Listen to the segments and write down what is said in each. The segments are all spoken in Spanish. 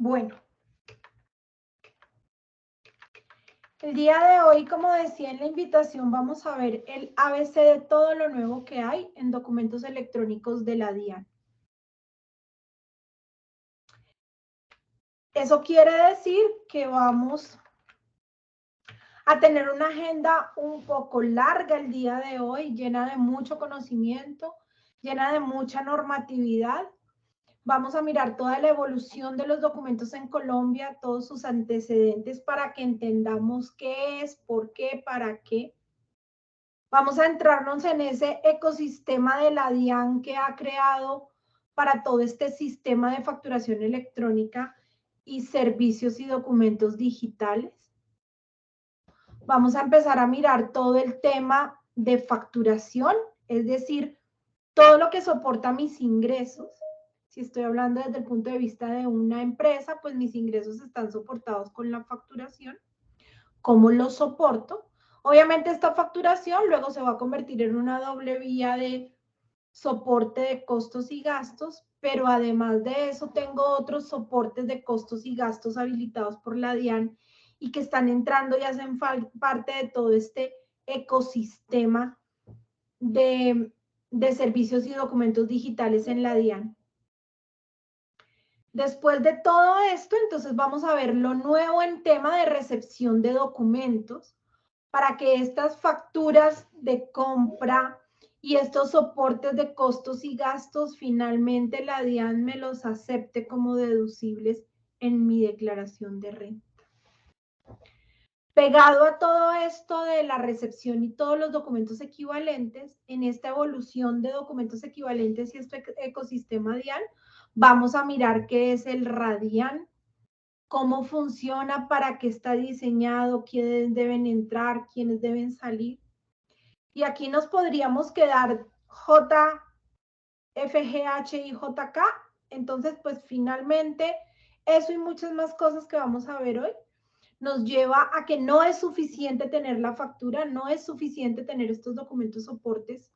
Bueno, el día de hoy, como decía en la invitación, vamos a ver el ABC de todo lo nuevo que hay en documentos electrónicos de la DIAN. Eso quiere decir que vamos a tener una agenda un poco larga el día de hoy, llena de mucho conocimiento, llena de mucha normatividad. Vamos a mirar toda la evolución de los documentos en Colombia, todos sus antecedentes para que entendamos qué es, por qué, para qué. Vamos a entrarnos en ese ecosistema de la DIAN que ha creado para todo este sistema de facturación electrónica y servicios y documentos digitales. Vamos a empezar a mirar todo el tema de facturación, es decir, todo lo que soporta mis ingresos. Si estoy hablando desde el punto de vista de una empresa, pues mis ingresos están soportados con la facturación. ¿Cómo los soporto? Obviamente esta facturación luego se va a convertir en una doble vía de soporte de costos y gastos, pero además de eso tengo otros soportes de costos y gastos habilitados por la DIAN y que están entrando y hacen parte de todo este ecosistema de servicios y documentos digitales en la DIAN. Después de todo esto, entonces vamos a ver lo nuevo en tema de recepción de documentos para que estas facturas de compra y estos soportes de costos y gastos finalmente la DIAN me los acepte como deducibles en mi declaración de renta. Pegado a todo esto de la recepción y todos los documentos equivalentes, en esta evolución de documentos equivalentes y este ecosistema DIAN, vamos a mirar qué es el RADIAN, cómo funciona, para qué está diseñado, quiénes deben entrar, quiénes deben salir. Y aquí nos podríamos quedar JFGH y JK. Entonces, pues finalmente, eso y muchas más cosas que vamos a ver hoy nos lleva a que no es suficiente tener la factura, no es suficiente tener estos documentos soportes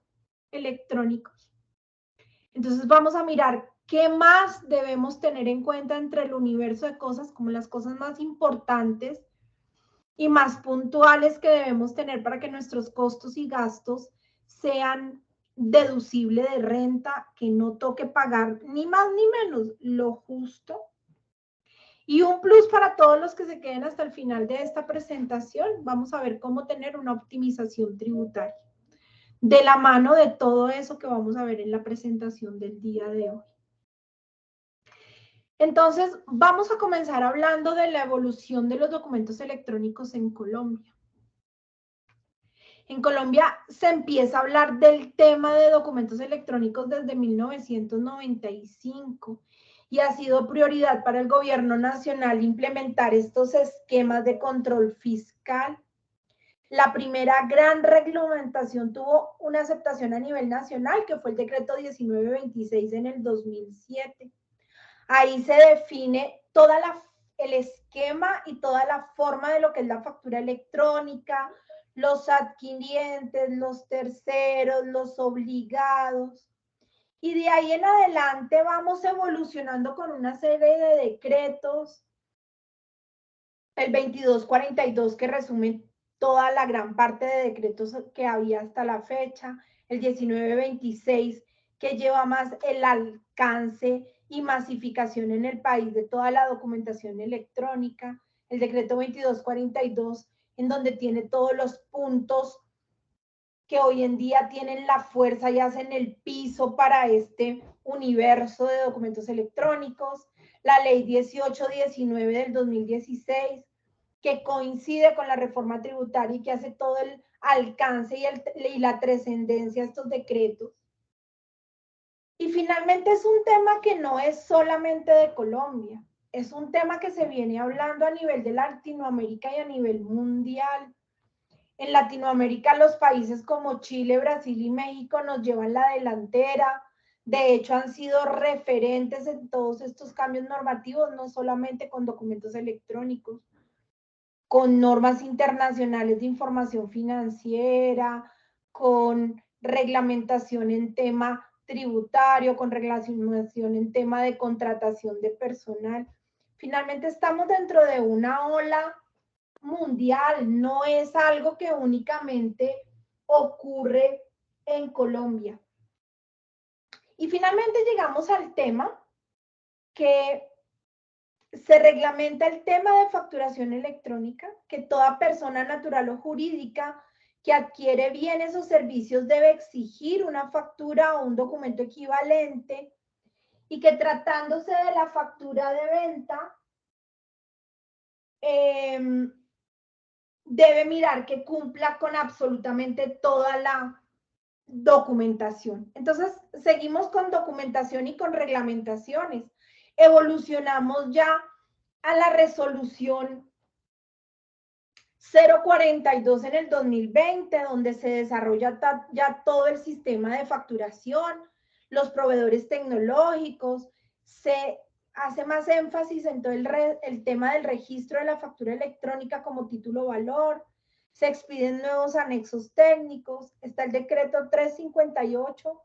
electrónicos. Entonces vamos a mirar qué más debemos tener en cuenta entre el universo de cosas, como las cosas más importantes y más puntuales que debemos tener para que nuestros costos y gastos sean deducibles de renta, que no toque pagar ni más ni menos, lo justo. Y un plus para todos los que se queden hasta el final de esta presentación, vamos a ver cómo tener una optimización tributaria de la mano de todo eso que vamos a ver en la presentación del día de hoy. Entonces, vamos a comenzar hablando de la evolución de los documentos electrónicos en Colombia. En Colombia se empieza a hablar del tema de documentos electrónicos desde 1995 y ha sido prioridad para el gobierno nacional implementar estos esquemas de control fiscal. La primera gran reglamentación tuvo una aceptación a nivel nacional, que fue el decreto 1926 en el 2007. Ahí se define el esquema y toda la forma de lo que es la factura electrónica, los adquirientes, los terceros, los obligados. Y de ahí en adelante vamos evolucionando con una serie de decretos. El 2242, que resume toda la gran parte de decretos que había hasta la fecha. El 1926, que lleva más el alcance y masificación en el país de toda la documentación electrónica. El decreto 2242, en donde tiene todos los puntos que hoy en día tienen la fuerza y hacen el piso para este universo de documentos electrónicos. La ley 1819 del 2016, que coincide con la reforma tributaria y que hace todo el alcance y la trascendencia de estos decretos. Y finalmente es un tema que no es solamente de Colombia, es un tema que se viene hablando a nivel de Latinoamérica y a nivel mundial. En Latinoamérica, los países como Chile, Brasil y México nos llevan la delantera. De hecho, han sido referentes en todos estos cambios normativos, no solamente con documentos electrónicos, con normas internacionales de información financiera, con reglamentación en tema tributario, con reglamentación en tema de contratación de personal. Finalmente estamos dentro de una ola mundial, no es algo que únicamente ocurre en Colombia. Y finalmente llegamos al tema que se reglamenta el tema de facturación electrónica, que toda persona natural o jurídica que adquiere bienes o servicios debe exigir una factura o un documento equivalente y que tratándose de la factura de venta, debe mirar que cumpla con absolutamente toda la documentación. Entonces, seguimos con documentación y con reglamentaciones. Evolucionamos ya a la resolución 042 en el 2020, donde se desarrolla ya todo el sistema de facturación, los proveedores tecnológicos, se hace más énfasis en todo el tema del registro de la factura electrónica como título valor, se expiden nuevos anexos técnicos, está el decreto 358,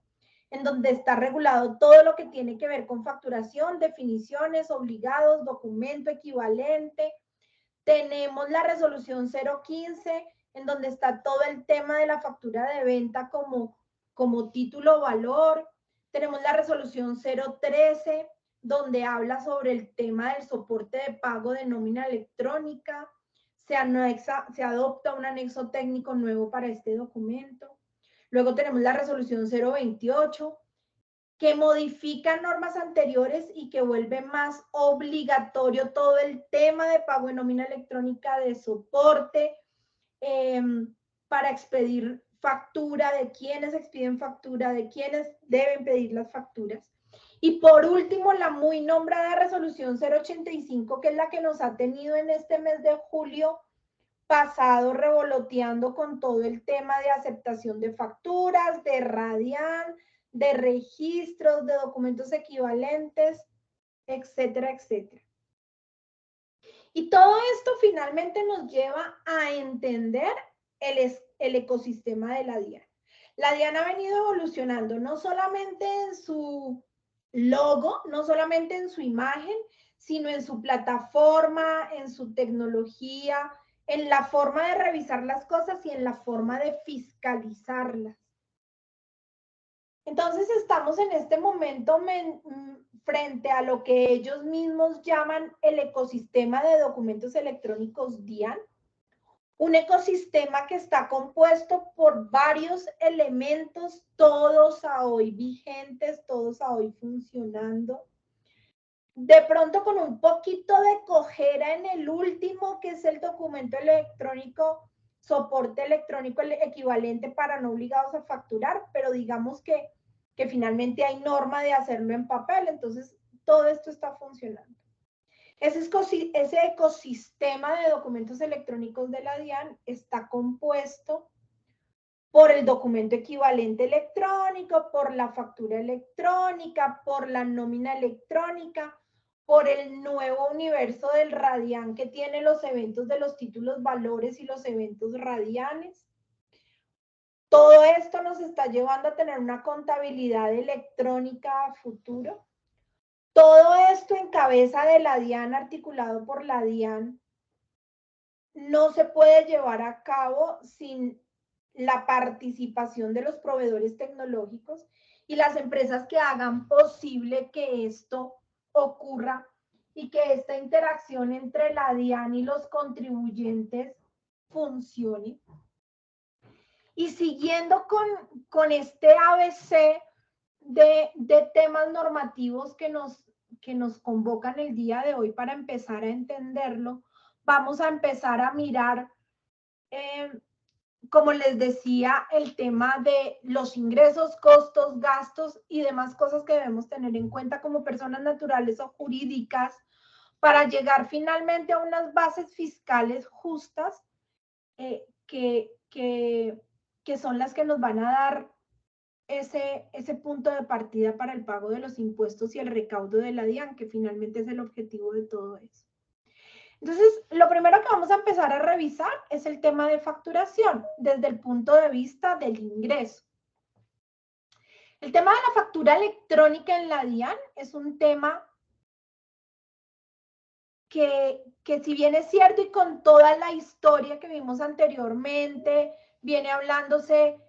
en donde está regulado todo lo que tiene que ver con facturación, definiciones, obligados, documento equivalente. Tenemos la resolución 015, en donde está todo el tema de la factura de venta como título valor. Tenemos la resolución 013, donde habla sobre el tema del soporte de pago de nómina electrónica. Se adopta un anexo técnico nuevo para este documento. Luego tenemos la resolución 028, que modifica normas anteriores y que vuelve más obligatorio todo el tema de pago de nómina electrónica, de soporte, para expedir factura, de quiénes expiden factura, de quiénes deben pedir las facturas. Y por último, la muy nombrada resolución 085, que es la que nos ha tenido en este mes de julio pasado revoloteando con todo el tema de aceptación de facturas, de Radian, de registros, de documentos equivalentes, etcétera, etcétera. Y todo esto finalmente nos lleva a entender el ecosistema de la DIAN. La DIAN ha venido evolucionando no solamente en su logo, no solamente en su imagen, sino en su plataforma, en su tecnología, en la forma de revisar las cosas y en la forma de fiscalizarlas. Entonces estamos en este momento frente a lo que ellos mismos llaman el ecosistema de documentos electrónicos DIAN, un ecosistema que está compuesto por varios elementos, todos a hoy vigentes, todos a hoy funcionando. De pronto con un poquito de cojera en el último, que es el documento electrónico, soporte electrónico equivalente para no obligados a facturar, pero digamos que finalmente hay norma de hacerlo en papel, entonces todo esto está funcionando. Ese ecosistema de documentos electrónicos de la DIAN está compuesto por el documento equivalente electrónico, por la factura electrónica, por la nómina electrónica, por el nuevo universo del Radian que tiene los eventos de los títulos valores y los eventos radianes. Todo esto nos está llevando a tener una contabilidad electrónica a futuro. Todo esto en cabeza de la DIAN, articulado por la DIAN, no se puede llevar a cabo sin la participación de los proveedores tecnológicos y las empresas que hagan posible que esto ocurra y que esta interacción entre la DIAN y los contribuyentes funcione. Y siguiendo con este ABC de temas normativos que nos convocan el día de hoy para empezar a entenderlo, vamos a empezar a mirar, como les decía, el tema de los ingresos, costos, gastos y demás cosas que debemos tener en cuenta como personas naturales o jurídicas para llegar finalmente a unas bases fiscales justas, que son las que nos van a dar ese punto de partida para el pago de los impuestos y el recaudo de la DIAN, que finalmente es el objetivo de todo eso. Entonces, lo primero que vamos a empezar a revisar es el tema de facturación desde el punto de vista del ingreso. El tema de la factura electrónica en la DIAN es un tema que si bien es cierto y con toda la historia que vimos anteriormente, viene hablándose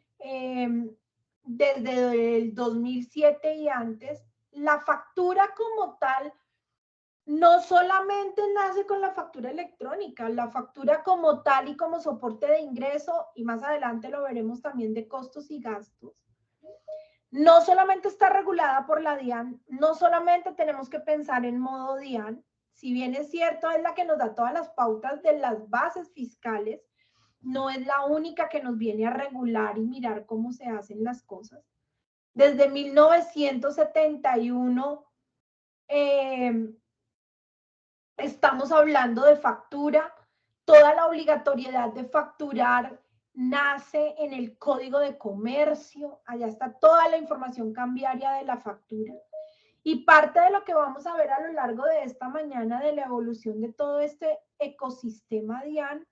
desde el 2007 y antes, la factura como tal no solamente nace con la factura electrónica, la factura como tal y como soporte de ingreso, y más adelante lo veremos también de costos y gastos, no solamente está regulada por la DIAN, no solamente tenemos que pensar en modo DIAN, si bien es cierto, es la que nos da todas las pautas de las bases fiscales, no es la única que nos viene a regular y mirar cómo se hacen las cosas. Desde 1971 estamos hablando de factura, toda la obligatoriedad de facturar nace en el Código de Comercio, allá está toda la información cambiaria de la factura. Y parte de lo que vamos a ver a lo largo de esta mañana de la evolución de todo este ecosistema DIAN,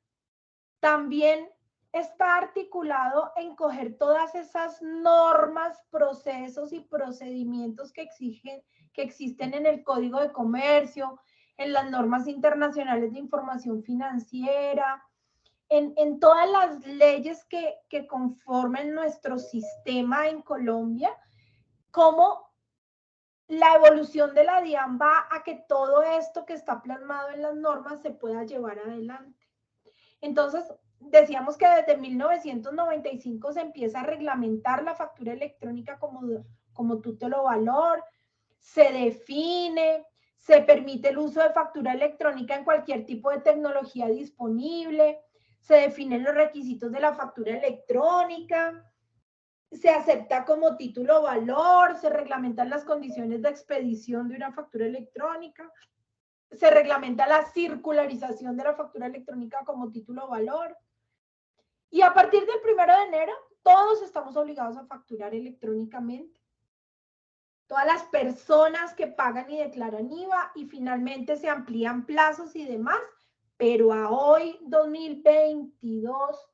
también está articulado en coger todas esas normas, procesos y procedimientos que existen en el Código de Comercio, en las normas internacionales de información financiera, en todas las leyes que conformen nuestro sistema en Colombia, cómo la evolución de la DIAN va a que todo esto que está plasmado en las normas se pueda llevar adelante. Entonces, decíamos que desde 1995 se empieza a reglamentar la factura electrónica como título valor, se define, se permite el uso de factura electrónica en cualquier tipo de tecnología disponible, se definen los requisitos de la factura electrónica, se acepta como título valor, se reglamentan las condiciones de expedición de una factura electrónica, se reglamenta la circularización de la factura electrónica como título valor. Y a partir del 1 de enero, todos estamos obligados a facturar electrónicamente. Todas las personas que pagan y declaran IVA, y finalmente se amplían plazos y demás, pero a hoy, 2022,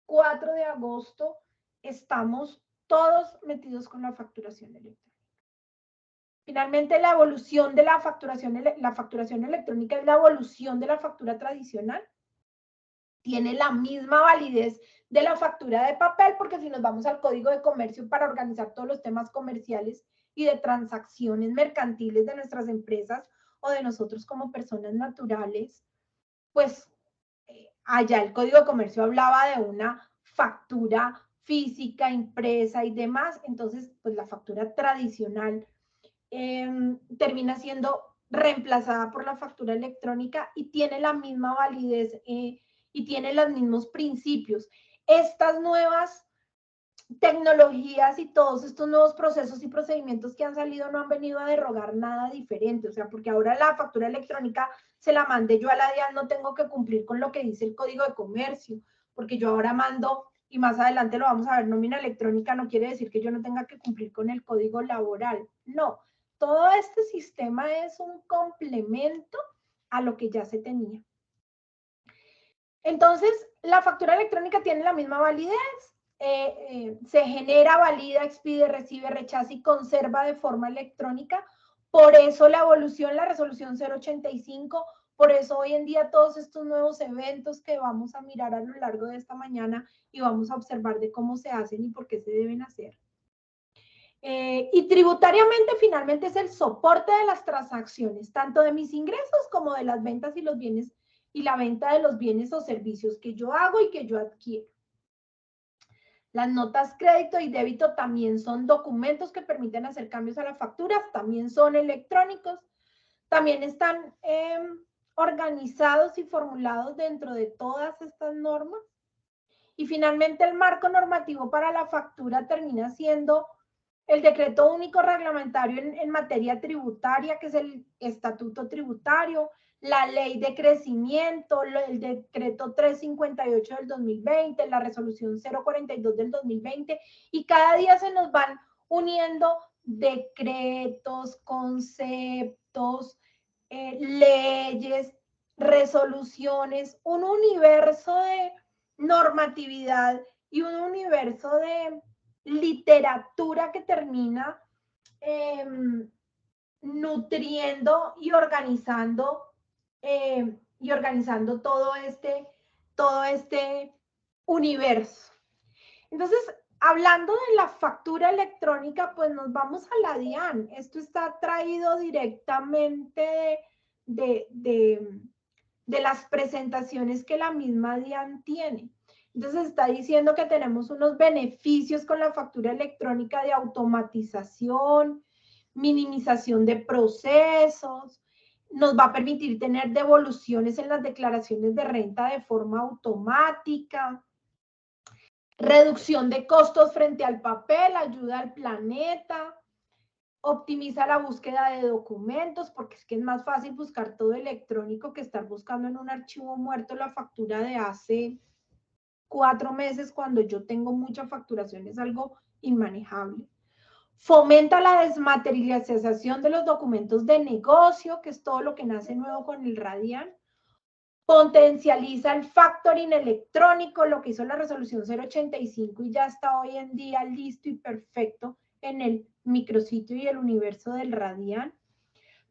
4 de agosto, estamos todos metidos con la facturación electrónica. Finalmente, la evolución de la facturación electrónica es la evolución de la factura tradicional. Tiene la misma validez de la factura de papel, porque si nos vamos al Código de Comercio para organizar todos los temas comerciales y de transacciones mercantiles de nuestras empresas o de nosotros como personas naturales, pues allá el Código de Comercio hablaba de una factura física, impresa y demás. Entonces, pues la factura tradicional termina siendo reemplazada por la factura electrónica y tiene la misma validez y tiene los mismos principios. Estas nuevas tecnologías y todos estos nuevos procesos y procedimientos que han salido no han venido a derogar nada diferente, o sea, porque ahora la factura electrónica se la mande yo a la DIAN, no tengo que cumplir con lo que dice el Código de Comercio, porque yo ahora mando, y más adelante lo vamos a ver, nómina electrónica no quiere decir que yo no tenga que cumplir con el Código Laboral, no, todo este sistema es un complemento a lo que ya se tenía. Entonces, la factura electrónica tiene la misma validez, se genera, valida, expide, recibe, rechaza y conserva de forma electrónica. Por eso la evolución, la resolución 085, por eso hoy en día todos estos nuevos eventos que vamos a mirar a lo largo de esta mañana y vamos a observar de cómo se hacen y por qué se deben hacer. Y tributariamente finalmente es el soporte de las transacciones, tanto de mis ingresos como de las ventas y los bienes y la venta de los bienes o servicios que yo hago y que yo adquiero. Las notas crédito y débito también son documentos que permiten hacer cambios a las facturas, también son electrónicos, también están organizados y formulados dentro de todas estas normas. Y finalmente el marco normativo para la factura termina siendo el decreto único reglamentario en materia tributaria, que es el estatuto tributario, la ley de crecimiento, el decreto 358 del 2020, la resolución 042 del 2020, y cada día se nos van uniendo decretos, conceptos, leyes, resoluciones, un universo de normatividad y un universo de literatura que termina nutriendo y organizando y organizando todo este universo. Entonces, hablando de la factura electrónica, pues nos vamos a la DIAN. Esto está traído directamente de las presentaciones que la misma DIAN tiene. Entonces está diciendo que tenemos unos beneficios con la factura electrónica de automatización, minimización de procesos, nos va a permitir tener devoluciones en las declaraciones de renta de forma automática, reducción de costos frente al papel, ayuda al planeta, optimiza la búsqueda de documentos, porque es que es más fácil buscar todo electrónico que estar buscando en un archivo muerto la factura de hace 4 meses cuando yo tengo mucha facturación, es algo inmanejable. Fomenta la desmaterialización de los documentos de negocio, que es todo lo que nace nuevo con el Radian. Potencializa el factoring electrónico, lo que hizo la resolución 085 y ya está hoy en día listo y perfecto en el micrositio y el universo del Radian.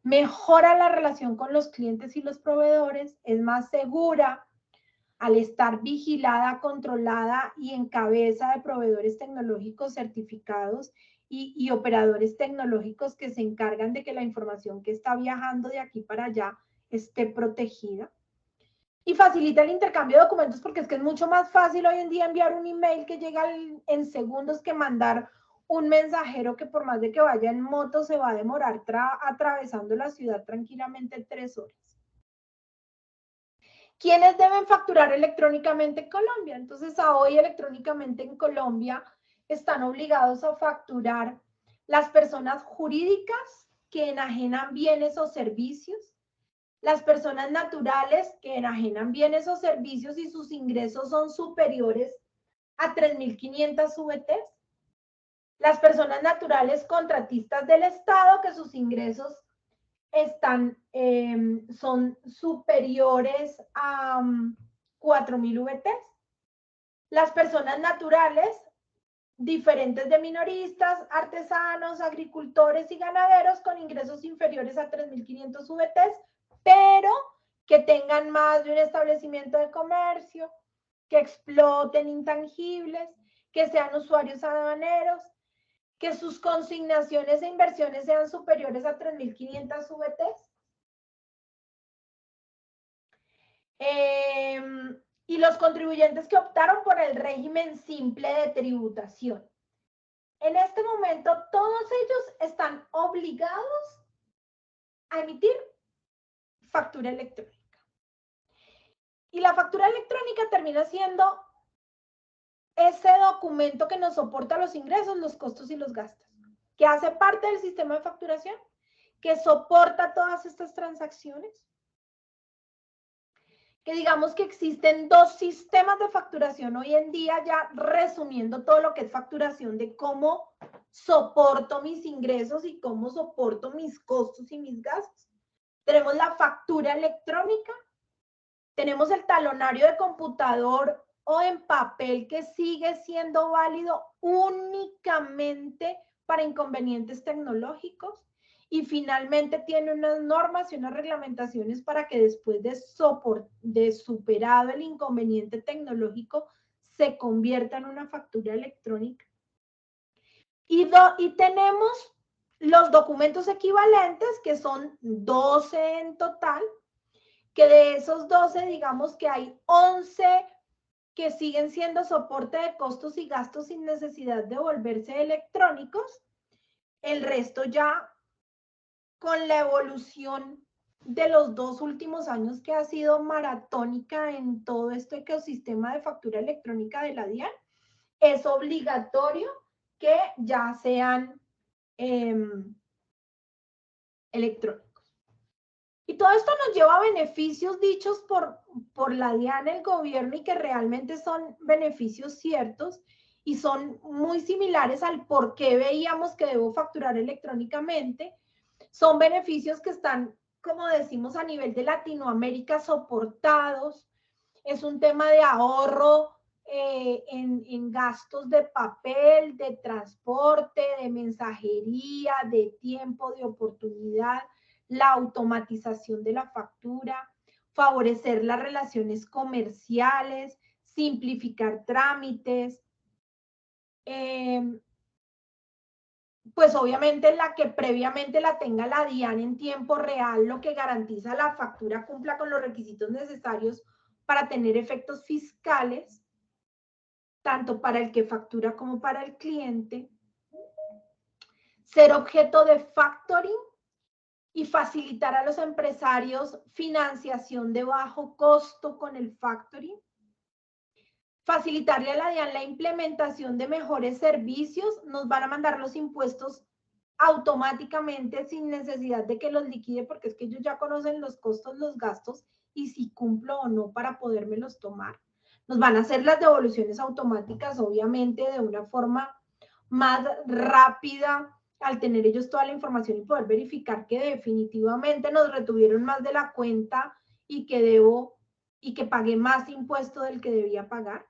Mejora la relación con los clientes y los proveedores, es más segura al estar vigilada, controlada y en cabeza de proveedores tecnológicos certificados y operadores tecnológicos que se encargan de que la información que está viajando de aquí para allá esté protegida. Y facilita el intercambio de documentos porque es que es mucho más fácil hoy en día enviar un email que llega en segundos que mandar un mensajero que por más de que vaya en moto se va a demorar atravesando la ciudad tranquilamente 3 horas. ¿Quiénes deben facturar electrónicamente en Colombia? Entonces, a hoy electrónicamente en Colombia están obligados a facturar las personas jurídicas que enajenan bienes o servicios, las personas naturales que enajenan bienes o servicios y sus ingresos son superiores a 3.500 VTs, las personas naturales contratistas del Estado que sus ingresos son superiores a 4.000 VTs. Las personas naturales diferentes de minoristas, artesanos, agricultores y ganaderos con ingresos inferiores a 3.500 VTs, pero que tengan más de un establecimiento de comercio, que exploten intangibles, que sean usuarios aduaneros, que sus consignaciones e inversiones sean superiores a 3.500 VTs. Y los contribuyentes que optaron por el régimen simple de tributación. En este momento, todos ellos están obligados a emitir factura electrónica. Y la factura electrónica termina siendo ese documento que nos soporta los ingresos, los costos y los gastos, que hace parte del sistema de facturación, que soporta todas estas transacciones. Que digamos que existen 2 sistemas de facturación hoy en día, ya resumiendo todo lo que es facturación de cómo soporto mis ingresos y cómo soporto mis costos y mis gastos. Tenemos la factura electrónica, tenemos el talonario de computador o en papel que sigue siendo válido únicamente para inconvenientes tecnológicos. Y finalmente tiene unas normas y unas reglamentaciones para que después de superado el inconveniente tecnológico se convierta en una factura electrónica. Y tenemos los documentos equivalentes, que son 12 en total, que de esos 12, digamos que hay 11 que siguen siendo soporte de costos y gastos sin necesidad de volverse electrónicos. El resto ya con la evolución de los 2 últimos años que ha sido maratónica en todo este ecosistema de factura electrónica de la DIAN, es obligatorio que ya sean electrónicos. Y todo esto nos lleva a beneficios dichos por la DIAN, el gobierno, y que realmente son beneficios ciertos y son muy similares al por qué veíamos que debo facturar electrónicamente. Son beneficios que están, como decimos, a nivel de Latinoamérica soportados. Es un tema de ahorro en gastos de papel, de transporte, de mensajería, de tiempo, de oportunidad, la automatización de la factura, favorecer las relaciones comerciales, simplificar trámites, pues obviamente la que previamente la tenga la DIAN en tiempo real, lo que garantiza la factura cumpla con los requisitos necesarios para tener efectos fiscales, tanto para el que factura como para el cliente. Ser objeto de factoring y facilitar a los empresarios financiación de bajo costo con el factoring. Facilitarle a la DIAN la implementación de mejores servicios. Nos van a mandar los impuestos automáticamente sin necesidad de que los liquide, porque es que ellos ya conocen los costos, los gastos y si cumplo o no para podérmelos tomar. Nos van a hacer las devoluciones automáticas, obviamente, de una forma más rápida al tener ellos toda la información y poder verificar que definitivamente nos retuvieron más de la cuenta y que debo y que pagué más impuesto del que debía pagar.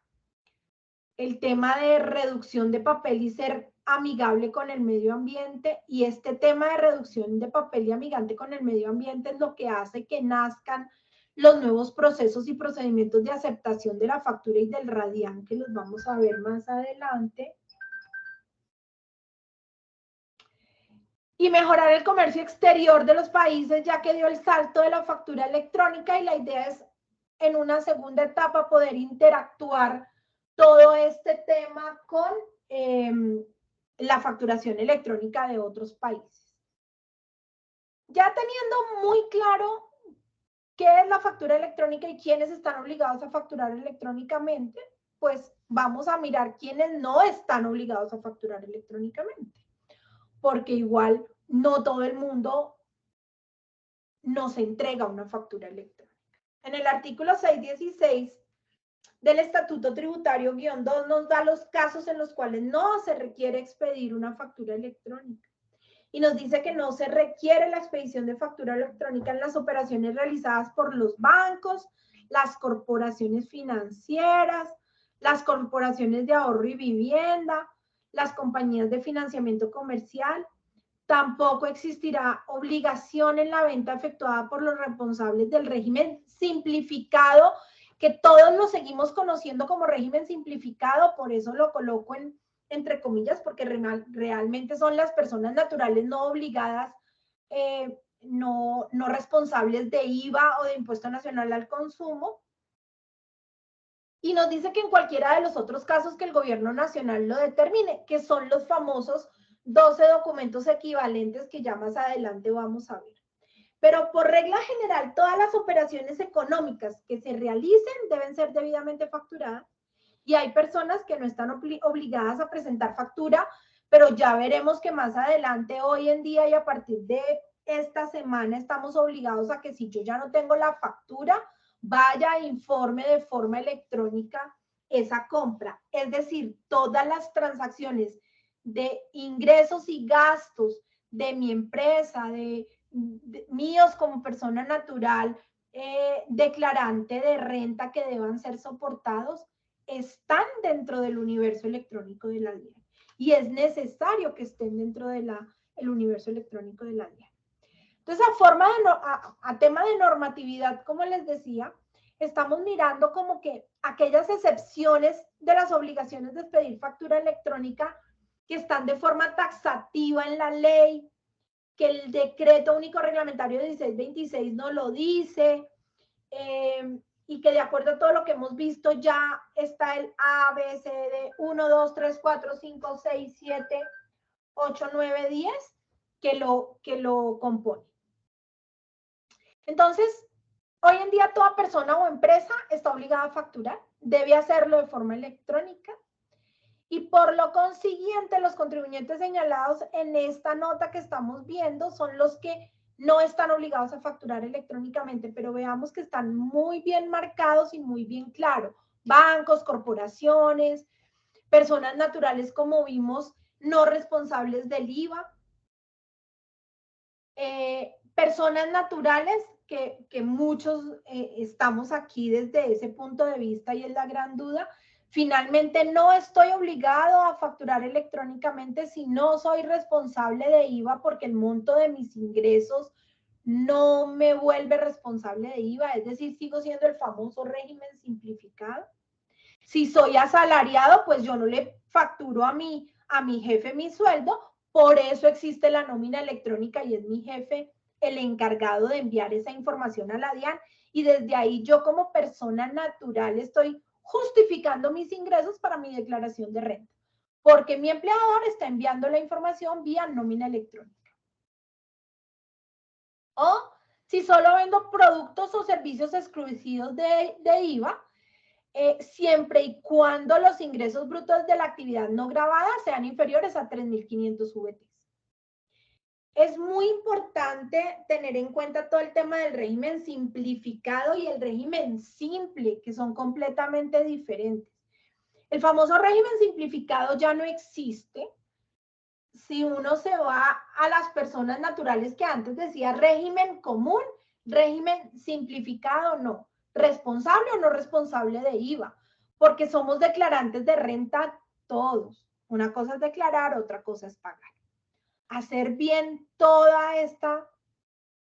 El tema de reducción de papel y ser amigable con el medio ambiente, y este tema de reducción de papel y amigante con el medio ambiente es lo que hace que nazcan los nuevos procesos y procedimientos de aceptación de la factura y del RADIAN, que los vamos a ver más adelante. Y mejorar el comercio exterior de los países, ya que dio el salto de la factura electrónica, y la idea es en una segunda etapa poder interactuar todo este tema con la facturación electrónica de otros países. Ya teniendo muy claro qué es la factura electrónica y quiénes están obligados a facturar electrónicamente, pues vamos a mirar quiénes no están obligados a facturar electrónicamente, porque igual no todo el mundo nos entrega una factura electrónica. En el artículo 616 del Estatuto Tributario -2 nos da los casos en los cuales no se requiere expedir una factura electrónica. Y nos dice que no se requiere la expedición de factura electrónica en las operaciones realizadas por los bancos, las corporaciones financieras, las corporaciones de ahorro y vivienda, las compañías de financiamiento comercial. Tampoco existirá obligación en la venta efectuada por los responsables del régimen simplificado, que todos lo seguimos conociendo como régimen simplificado, por eso lo coloco entre comillas, porque realmente son las personas naturales no obligadas, no responsables de IVA o de Impuesto Nacional al Consumo. Y nos dice que en cualquiera de los otros casos que el gobierno nacional lo determine, que son los famosos 12 documentos equivalentes que ya más adelante vamos a ver. Pero por regla general, todas las operaciones económicas que se realicen deben ser debidamente facturadas, y hay personas que no están obligadas a presentar factura, pero ya veremos que más adelante, hoy en día y a partir de esta semana, estamos obligados a que si yo ya no tengo la factura, vaya e informe de forma electrónica esa compra. Es decir, todas las transacciones de ingresos y gastos de mi empresa, de míos como persona natural, declarante de renta que deban ser soportados, están dentro del universo electrónico de la DIAN. Y es necesario que estén dentro del universo electrónico de la DIAN. Entonces, a tema de normatividad, como les decía, estamos mirando como que aquellas excepciones de las obligaciones de expedir factura electrónica que están de forma taxativa en la ley, que el decreto único reglamentario 1626 no lo dice, y que de acuerdo a todo lo que hemos visto ya está el A, B, C, D, 1, 2, 3, 4, 5, 6, 7, 8, 9, 10, que lo compone. Entonces, hoy en día toda persona o empresa está obligada a facturar, debe hacerlo de forma electrónica, y por lo consiguiente los contribuyentes señalados en esta nota que estamos viendo son los que no están obligados a facturar electrónicamente, pero veamos que están muy bien marcados y muy bien claros. Bancos, corporaciones, personas naturales, como vimos, no responsables del IVA, personas naturales que muchos estamos aquí desde ese punto de vista, y es la gran duda. Finalmente, no estoy obligado a facturar electrónicamente si no soy responsable de IVA, porque el monto de mis ingresos no me vuelve responsable de IVA, es decir, sigo siendo el famoso régimen simplificado. Si soy asalariado, pues yo no le facturo a mi jefe mi sueldo, por eso existe la nómina electrónica y es mi jefe el encargado de enviar esa información a la DIAN, y desde ahí yo como persona natural estoy justificando mis ingresos para mi declaración de renta, porque mi empleador está enviando la información vía nómina electrónica. O si solo vendo productos o servicios exclusivos de IVA, siempre y cuando los ingresos brutos de la actividad no grabada sean inferiores a 3.500 VT. Es muy importante tener en cuenta todo el tema del régimen simplificado y el régimen simple, que son completamente diferentes. El famoso régimen simplificado ya no existe. Si uno se va a las personas naturales que antes decía régimen común, régimen simplificado, no. Responsable o no responsable de IVA, porque somos declarantes de renta todos. Una cosa es declarar, otra cosa es pagar. Hacer bien toda esta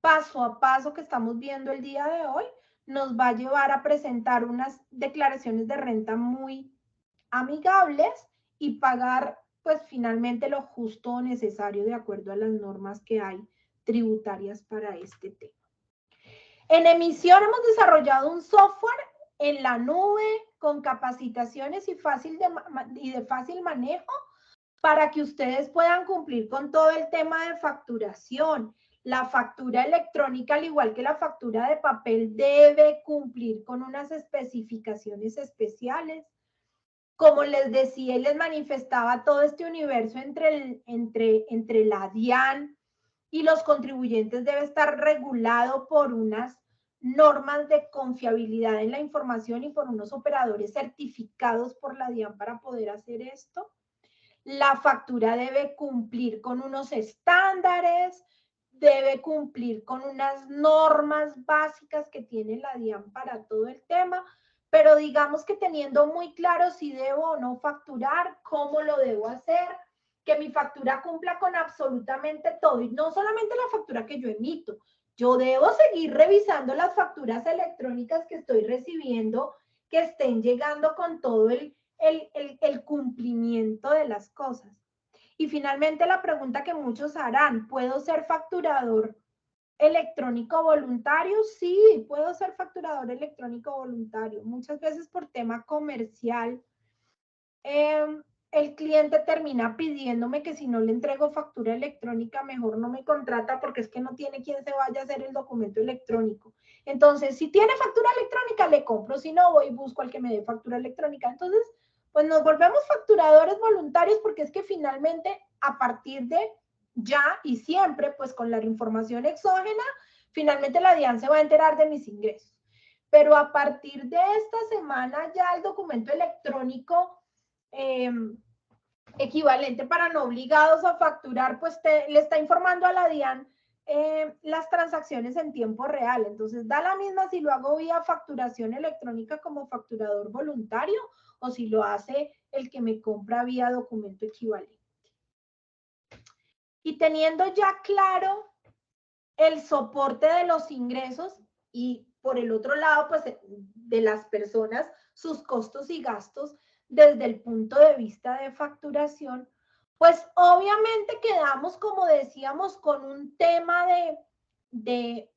paso a paso que estamos viendo el día de hoy nos va a llevar a presentar unas declaraciones de renta muy amigables y pagar pues finalmente lo justo o necesario de acuerdo a las normas que hay tributarias para este tema. En emisión hemos desarrollado un software en la nube con capacitaciones y de fácil manejo para que ustedes puedan cumplir con todo el tema de facturación. La factura electrónica, al igual que la factura de papel, debe cumplir con unas especificaciones especiales. Como les decía y les manifestaba, todo este universo entre la DIAN y los contribuyentes debe estar regulado por unas normas de confiabilidad en la información y por unos operadores certificados por la DIAN para poder hacer esto. La factura debe cumplir con unos estándares, debe cumplir con unas normas básicas que tiene la DIAN para todo el tema, pero digamos que teniendo muy claro si debo o no facturar, cómo lo debo hacer, que mi factura cumpla con absolutamente todo, y no solamente la factura que yo emito, yo debo seguir revisando las facturas electrónicas que estoy recibiendo, que estén llegando con todo el cumplimiento de las cosas. Y finalmente la pregunta que muchos harán, ¿puedo ser facturador electrónico voluntario? Sí, puedo ser facturador electrónico voluntario. Muchas veces por tema comercial, el cliente termina pidiéndome que si no le entrego factura electrónica, mejor no me contrata porque es que no tiene quien se vaya a hacer el documento electrónico. Entonces, si tiene factura electrónica, le compro. Si no, voy y busco al que me dé factura electrónica. Entonces, pues nos volvemos facturadores voluntarios porque es que finalmente, a partir de ya y siempre, pues con la información exógena, finalmente la DIAN se va a enterar de mis ingresos. Pero a partir de esta semana ya el documento electrónico equivalente para no obligados a facturar, pues le está informando a la DIAN las transacciones en tiempo real. Entonces, da la misma si lo hago vía facturación electrónica como facturador voluntario o si lo hace el que me compra vía documento equivalente. Y teniendo ya claro el soporte de los ingresos y por el otro lado, pues de las personas, sus costos y gastos desde el punto de vista de facturación, pues obviamente quedamos, como decíamos, con un tema de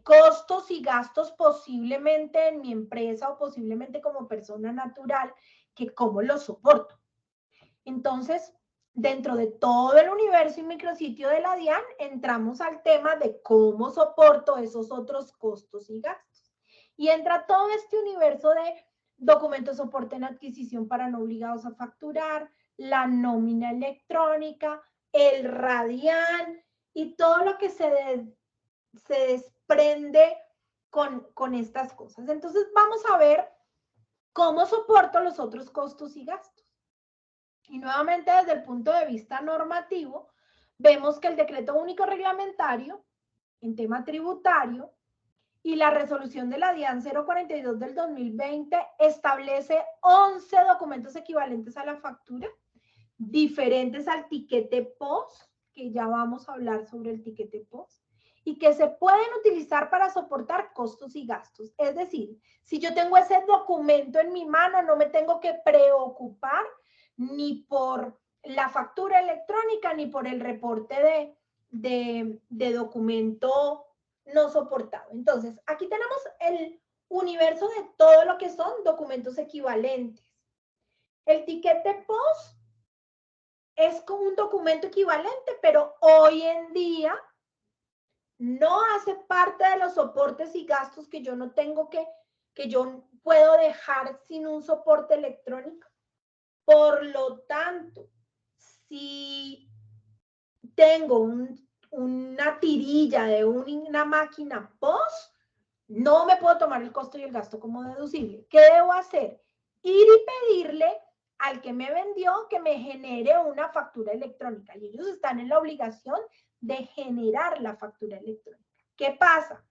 costos y gastos posiblemente en mi empresa o posiblemente como persona natural, que cómo lo soporto. Entonces, dentro de todo el universo y micrositio de la DIAN, entramos al tema de cómo soporto esos otros costos y gastos. Y entra todo este universo de documentos de soporte en adquisición para no obligados a facturar, la nómina electrónica, el RADIAN y todo lo que se desprende con estas cosas. Entonces, vamos a ver cómo soporto los otros costos y gastos. Y nuevamente desde el punto de vista normativo, vemos que el decreto único reglamentario en tema tributario y la resolución de la DIAN 042 del 2020 establece 11 documentos equivalentes a la factura, diferentes al tiquete POS, que ya vamos a hablar sobre el tiquete POS, y que se pueden utilizar para soportar costos y gastos. Es decir, si yo tengo ese documento en mi mano, no me tengo que preocupar ni por la factura electrónica ni por el reporte de documento no soportado. Entonces, aquí tenemos el universo de todo lo que son documentos equivalentes. El tiquete POS es como un documento equivalente, pero hoy en día no hace parte de los soportes y gastos que yo no tengo que yo puedo dejar sin un soporte electrónico. Por lo tanto, si tengo una tirilla de una máquina POS, no me puedo tomar el costo y el gasto como deducible. ¿Qué debo hacer? Ir y pedirle al que me vendió que me genere una factura electrónica. Y ellos están en la obligación de generar la factura electrónica. ¿Qué pasa?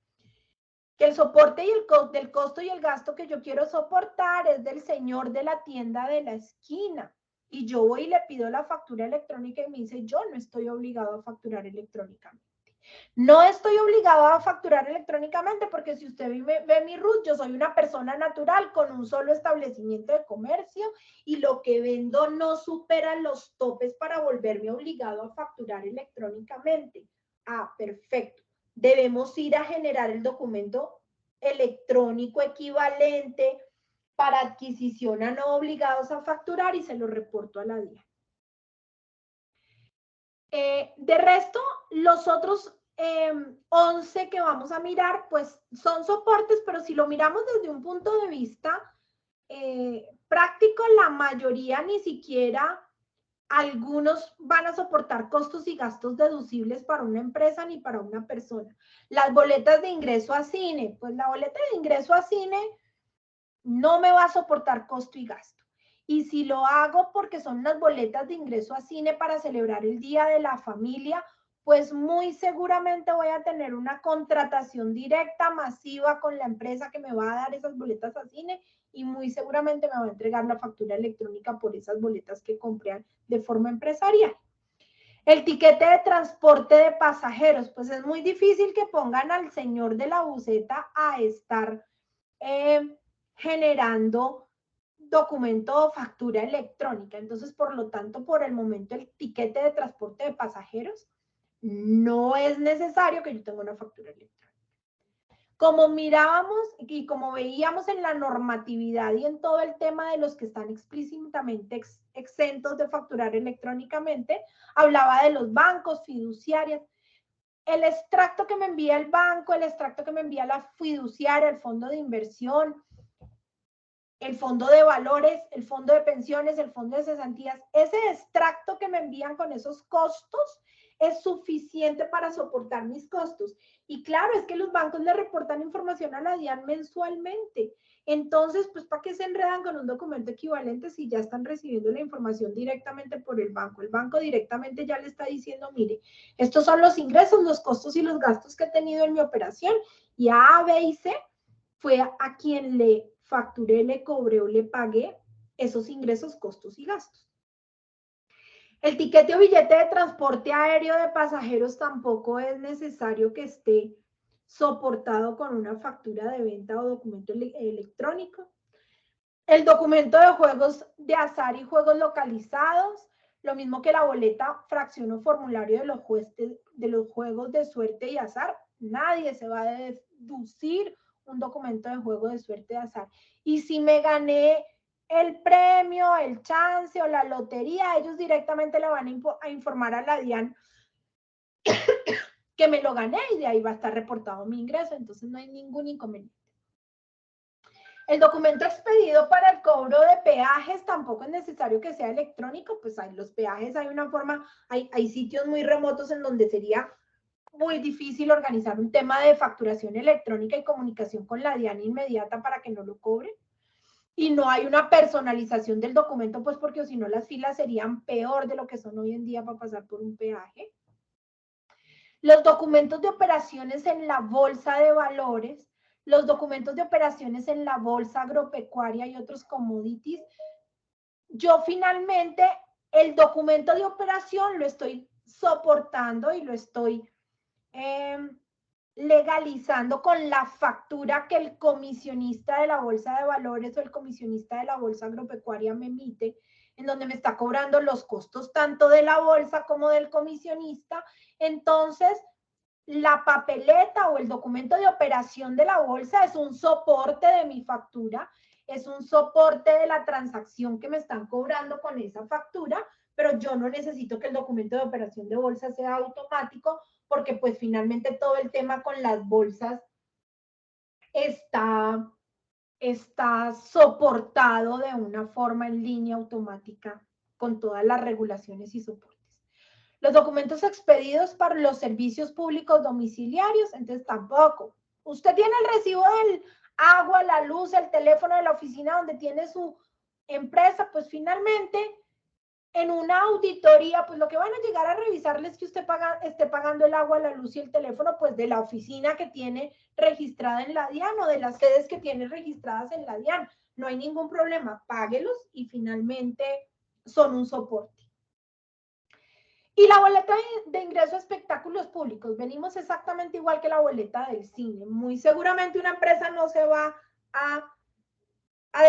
Que el soporte y del costo y el gasto que yo quiero soportar es del señor de la tienda de la esquina. Y yo voy y le pido la factura electrónica y me dice, yo no estoy obligado a facturar electrónicamente. No estoy obligado a facturar electrónicamente porque si usted ve mi RUT, yo soy una persona natural con un solo establecimiento de comercio y lo que vendo no supera los topes para volverme obligado a facturar electrónicamente. Ah, perfecto. Debemos ir a generar el documento electrónico equivalente para adquisición a no obligados a facturar y se lo reporto a la DIAN. De resto, los otros 11 que vamos a mirar, pues son soportes, pero si lo miramos desde un punto de vista práctico, la mayoría ni siquiera, algunos van a soportar costos y gastos deducibles para una empresa ni para una persona. Las boletas de ingreso a cine, pues la boleta de ingreso a cine no me va a soportar costo y gasto. Y si lo hago porque son unas boletas de ingreso a cine para celebrar el Día de la Familia, pues muy seguramente voy a tener una contratación directa, masiva con la empresa que me va a dar esas boletas a cine y muy seguramente me va a entregar la factura electrónica por esas boletas que compré de forma empresarial. El tiquete de transporte de pasajeros, pues es muy difícil que pongan al señor de la buseta a estar generando documento o factura electrónica. Entonces, por lo tanto, por el momento, el tiquete de transporte de pasajeros no es necesario que yo tenga una factura electrónica. Como mirábamos y como veíamos en la normatividad y en todo el tema de los que están explícitamente exentos de facturar electrónicamente, hablaba de los bancos, fiduciarias. El extracto que me envía el banco, el extracto que me envía la fiduciaria, el fondo de inversión, el fondo de valores, el fondo de pensiones, el fondo de cesantías, ese extracto que me envían con esos costos es suficiente para soportar mis costos. Y claro, es que los bancos le reportan información a la DIAN mensualmente. Entonces, pues, ¿para qué se enredan con un documento equivalente si ya están recibiendo la información directamente por el banco? El banco directamente ya le está diciendo, mire, estos son los ingresos, los costos y los gastos que he tenido en mi operación. Y A, B y C fue a quien le facturé, le cobré o le pagué esos ingresos, costos y gastos. El tiquete o billete de transporte aéreo de pasajeros tampoco es necesario que esté soportado con una factura de venta o documento electrónico. El documento de juegos de azar y juegos localizados, lo mismo que la boleta, fracción o formulario de los juegos de suerte y azar. Nadie se va a deducir un documento de juego de suerte de azar. Y si me gané el premio, el chance o la lotería, ellos directamente le van a informar a la DIAN que me lo gané y de ahí va a estar reportado mi ingreso. Entonces no hay ningún inconveniente. El documento expedido para el cobro de peajes tampoco es necesario que sea electrónico, pues hay los peajes, hay una forma, hay sitios muy remotos en donde sería muy difícil organizar un tema de facturación electrónica y comunicación con la DIAN inmediata para que no lo cobren. Y no hay una personalización del documento, pues porque si no las filas serían peor de lo que son hoy en día para pasar por un peaje. Los documentos de operaciones en la bolsa de valores, los documentos de operaciones en la bolsa agropecuaria y otros commodities. Yo finalmente el documento de operación lo estoy soportando y lo estoy legalizando con la factura que el comisionista de la bolsa de valores o el comisionista de la bolsa agropecuaria me emite, en donde me está cobrando los costos tanto de la bolsa como del comisionista. Entonces, la papeleta o el documento de operación de la bolsa es un soporte de mi factura, es un soporte de la transacción que me están cobrando con esa factura, pero yo no necesito que el documento de operación de bolsa sea automático, porque pues finalmente todo el tema con las bolsas está soportado de una forma en línea automática con todas las regulaciones y soportes. Los documentos expedidos para los servicios públicos domiciliarios, entonces tampoco. Usted tiene el recibo del agua, la luz, el teléfono de la oficina donde tiene su empresa, pues finalmente en una auditoría, pues lo que van a llegar a revisarles es que usted esté pagando el agua, la luz y el teléfono, pues de la oficina que tiene registrada en la DIAN o de las sedes que tiene registradas en la DIAN. No hay ningún problema, páguelos y finalmente son un soporte. Y la boleta de ingreso a espectáculos públicos, venimos exactamente igual que la boleta del cine. Muy seguramente una empresa no se va a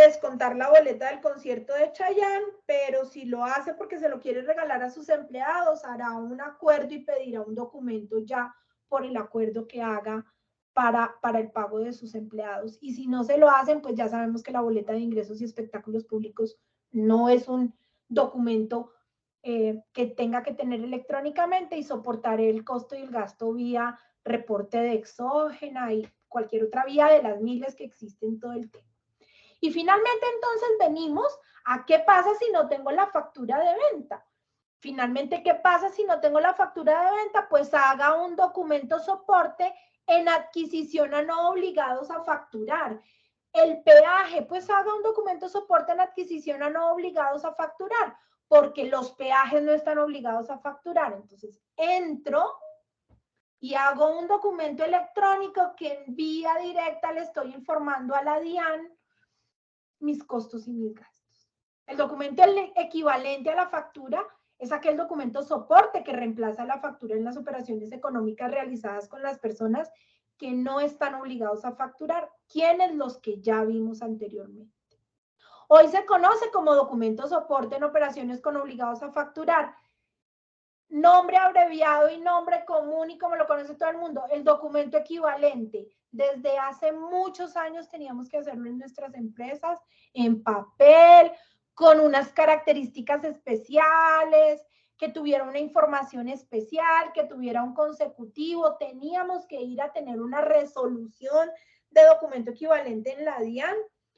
descontar la boleta del concierto de Chayanne, pero si lo hace porque se lo quiere regalar a sus empleados, hará un acuerdo y pedirá un documento ya por el acuerdo que haga para el pago de sus empleados. Y si no se lo hacen, pues ya sabemos que la boleta de ingresos y espectáculos públicos no es un documento que tenga que tener electrónicamente y soportar el costo y el gasto vía reporte de exógena y cualquier otra vía de las miles que existen todo el tema. Y finalmente entonces venimos a qué pasa si no tengo la factura de venta. Finalmente, ¿qué pasa si no tengo la factura de venta? Pues haga un documento soporte en adquisición a no obligados a facturar. El peaje, pues haga un documento soporte en adquisición a no obligados a facturar, porque los peajes no están obligados a facturar. Entonces, entro y hago un documento electrónico que en vía directa le estoy informando a la DIAN mis costos y mis gastos. El documento equivalente a la factura es aquel documento soporte que reemplaza la factura en las operaciones económicas realizadas con las personas que no están obligados a facturar, quienes los que ya vimos anteriormente. Hoy se conoce como documento soporte en operaciones con obligados a facturar. Nombre abreviado y nombre común y como lo conoce todo el mundo, el documento equivalente. Desde hace muchos años teníamos que hacerlo en nuestras empresas, en papel, con unas características especiales, que tuviera una información especial, que tuviera un consecutivo. Teníamos que ir a tener una resolución de documento equivalente en la DIAN.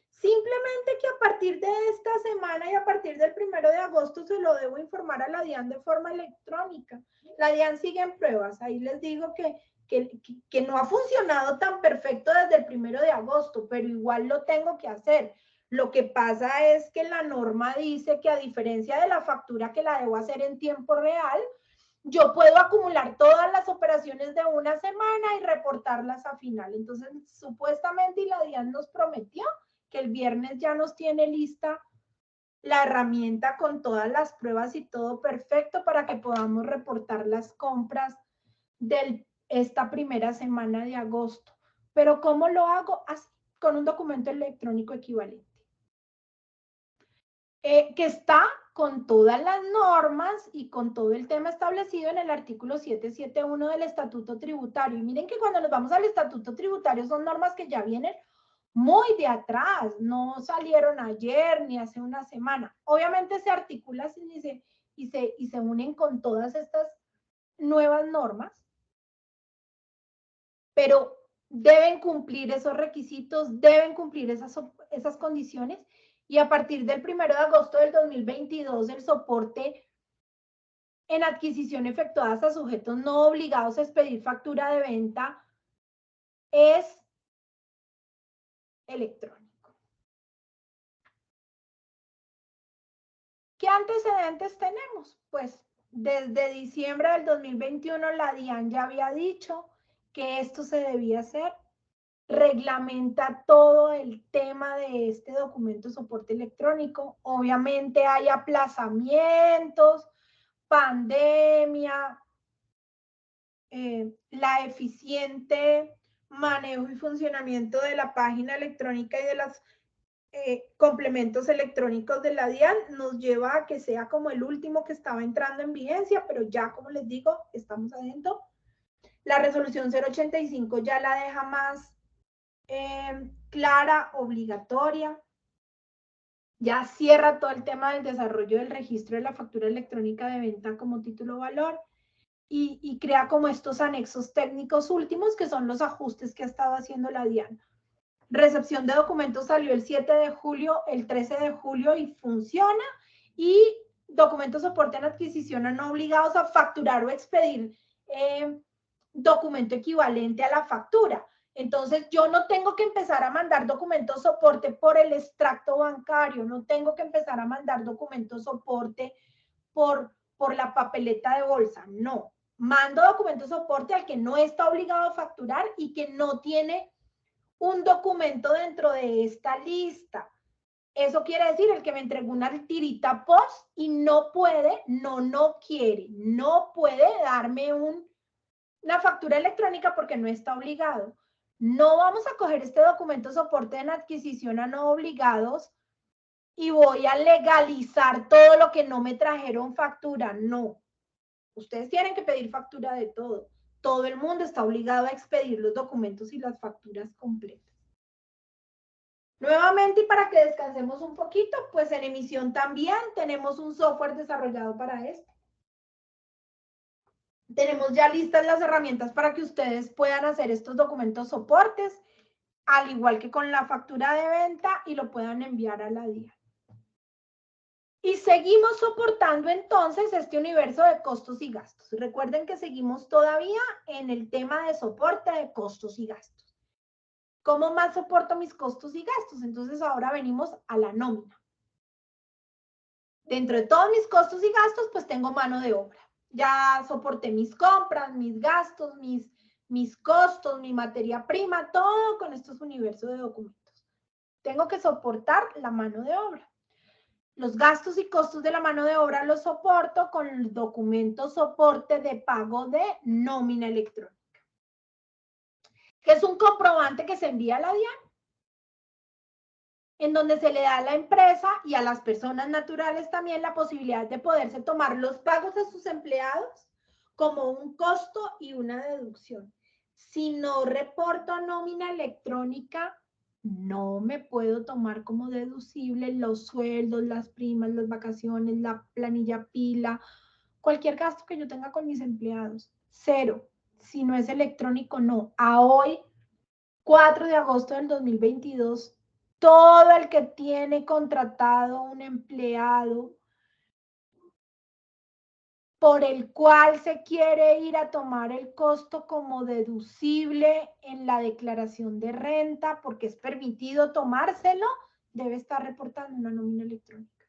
Simplemente que a partir de esta semana y a partir del 1 de agosto se lo debo informar a la DIAN de forma electrónica. La DIAN sigue en pruebas. Ahí les digo que no ha funcionado tan perfecto desde el 1 de agosto, pero igual lo tengo que hacer. Lo que pasa es que la norma dice que a diferencia de la factura que la debo hacer en tiempo real, yo puedo acumular todas las operaciones de una semana y reportarlas a final. Entonces, supuestamente, y la DIAN nos prometió que el viernes ya nos tiene lista la herramienta con todas las pruebas y todo perfecto para que podamos reportar las compras de esta primera semana de agosto. Pero ¿cómo lo hago? Así, con un documento electrónico equivalente. Que está con todas las normas y con todo el tema establecido en el artículo 771 del Estatuto Tributario. Y miren que cuando nos vamos al Estatuto Tributario son normas que ya vienen muy de atrás, no salieron ayer ni hace una semana. Obviamente se articulan y se unen con todas estas nuevas normas, pero deben cumplir esos requisitos, deben cumplir esas condiciones, y a partir del 1 de agosto del 2022 el soporte en adquisición efectuadas a sujetos no obligados a expedir factura de venta es electrónico. ¿Qué antecedentes tenemos? Pues desde diciembre del 2021 la DIAN ya había dicho que esto se debía hacer. Reglamenta todo el tema de este documento de soporte electrónico. Obviamente hay aplazamientos, pandemia, la eficiente manejo y funcionamiento de la página electrónica y de los complementos electrónicos de la DIAN nos lleva a que sea como el último que estaba entrando en vigencia, pero ya, como les digo, estamos adentro. La resolución 085 ya la deja más clara, obligatoria. Ya cierra todo el tema del desarrollo del registro de la factura electrónica de venta como título valor y crea como estos anexos técnicos últimos que son los ajustes que ha estado haciendo la DIAN. Recepción de documentos salió el 7 de julio, el 13 de julio y funciona. Y documentos soporte en adquisición a no obligados a facturar o expedir documento equivalente a la factura. Entonces, yo no tengo que empezar a mandar documentos soporte por el extracto bancario, no tengo que empezar a mandar documentos soporte por la papeleta de bolsa, no. Mando documentos soporte al que no está obligado a facturar y que no tiene un documento dentro de esta lista. Eso quiere decir el que me entregó una tirita post y no puede, no puede darme una factura electrónica porque no está obligado. No vamos a coger este documento soporte en adquisición a no obligados y voy a legalizar todo lo que no me trajeron factura. No. Ustedes tienen que pedir factura de todo. Todo el mundo está obligado a expedir los documentos y las facturas completas. Nuevamente, y para que descansemos un poquito, pues en emisión también tenemos un software desarrollado para esto. Tenemos ya listas las herramientas para que ustedes puedan hacer estos documentos soportes, al igual que con la factura de venta, y lo puedan enviar a la DIAN. Y seguimos soportando entonces este universo de costos y gastos. Recuerden que seguimos todavía en el tema de soporte de costos y gastos. ¿Cómo más soporto mis costos y gastos? Entonces ahora venimos a la nómina. Dentro de todos mis costos y gastos, pues tengo mano de obra. Ya soporté mis compras, mis gastos, mis costos, mi materia prima, todo con estos universos de documentos. Tengo que soportar la mano de obra. Los gastos y costos de la mano de obra los soporto con el documento soporte de pago de nómina electrónica, que es un comprobante que se envía a la DIAN, en donde se le da a la empresa y a las personas naturales también la posibilidad de poderse tomar los pagos de sus empleados como un costo y una deducción. Si no reporto nómina electrónica, no me puedo tomar como deducible los sueldos, las primas, las vacaciones, la planilla pila, cualquier gasto que yo tenga con mis empleados. Cero. Si no es electrónico, no. A hoy, 4 de agosto del 2022, todo el que tiene contratado un empleado por el cual se quiere ir a tomar el costo como deducible en la declaración de renta, porque es permitido tomárselo, debe estar reportando una nómina electrónica.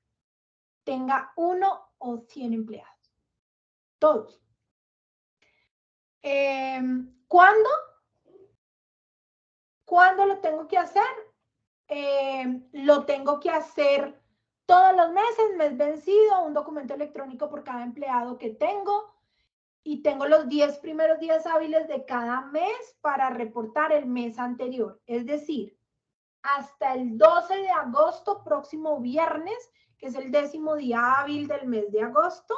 Tenga 1 o 100 empleados. Todos. ¿Cuándo? ¿Cuándo lo tengo que hacer? Lo tengo que hacer todos los meses, mes vencido, un documento electrónico por cada empleado que tengo y tengo los 10 primeros días hábiles de cada mes para reportar el mes anterior. Es decir, hasta el 12 de agosto, próximo viernes, que es el 10º día hábil del mes de agosto,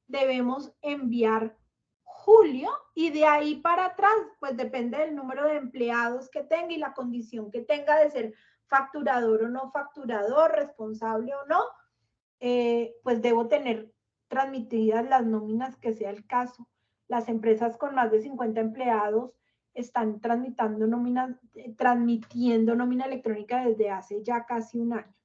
debemos enviar julio y de ahí para atrás, pues depende del número de empleados que tenga y la condición que tenga de ser facturador o no facturador, responsable o no, pues debo tener transmitidas las nóminas que sea el caso. Las empresas con más de 50 empleados están transmitiendo nómina electrónica desde hace ya casi un año.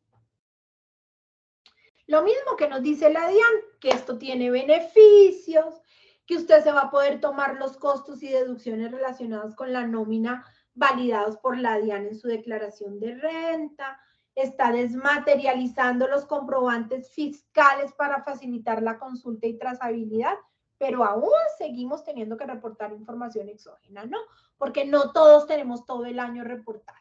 Lo mismo que nos dice la DIAN, que esto tiene beneficios, que usted se va a poder tomar los costos y deducciones relacionados con la nómina validados por la DIAN en su declaración de renta, está desmaterializando los comprobantes fiscales para facilitar la consulta y trazabilidad, pero aún seguimos teniendo que reportar información exógena, ¿no? Porque no todos tenemos todo el año reportado.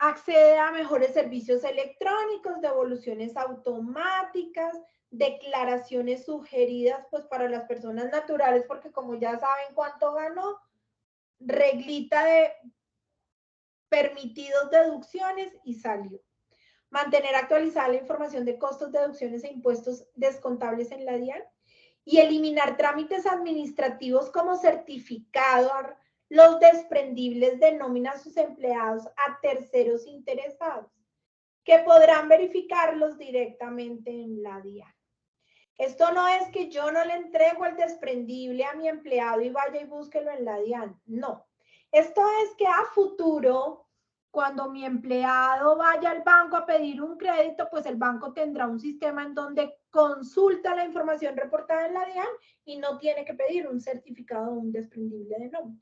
accede a mejores servicios electrónicos, devoluciones automáticas, declaraciones sugeridas pues para las personas naturales, porque como ya saben cuánto ganó, reglita de permitidos deducciones y salió. Mantener actualizada la información de costos, deducciones e impuestos descontables en la DIAN y eliminar trámites administrativos como certificar los desprendibles de nómina a sus empleados a terceros interesados, que podrán verificarlos directamente en la DIAN. Esto no es que yo no le entrego el desprendible a mi empleado y vaya y búsquelo en la DIAN, no. Esto es que a futuro, cuando mi empleado vaya al banco a pedir un crédito, pues el banco tendrá un sistema en donde consulta la información reportada en la DIAN y no tiene que pedir un certificado o un desprendible de nómina.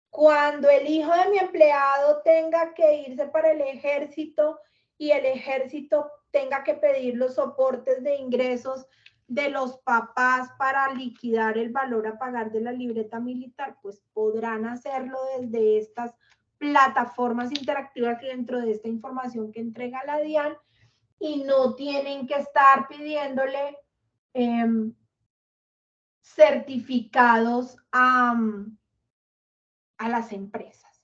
Cuando el hijo de mi empleado tenga que irse para el ejército y el ejército tenga que pedir los soportes de ingresos de los papás para liquidar el valor a pagar de la libreta militar, pues podrán hacerlo desde estas plataformas interactivas que dentro de esta información que entrega la DIAN y no tienen que estar pidiéndole certificados a las empresas.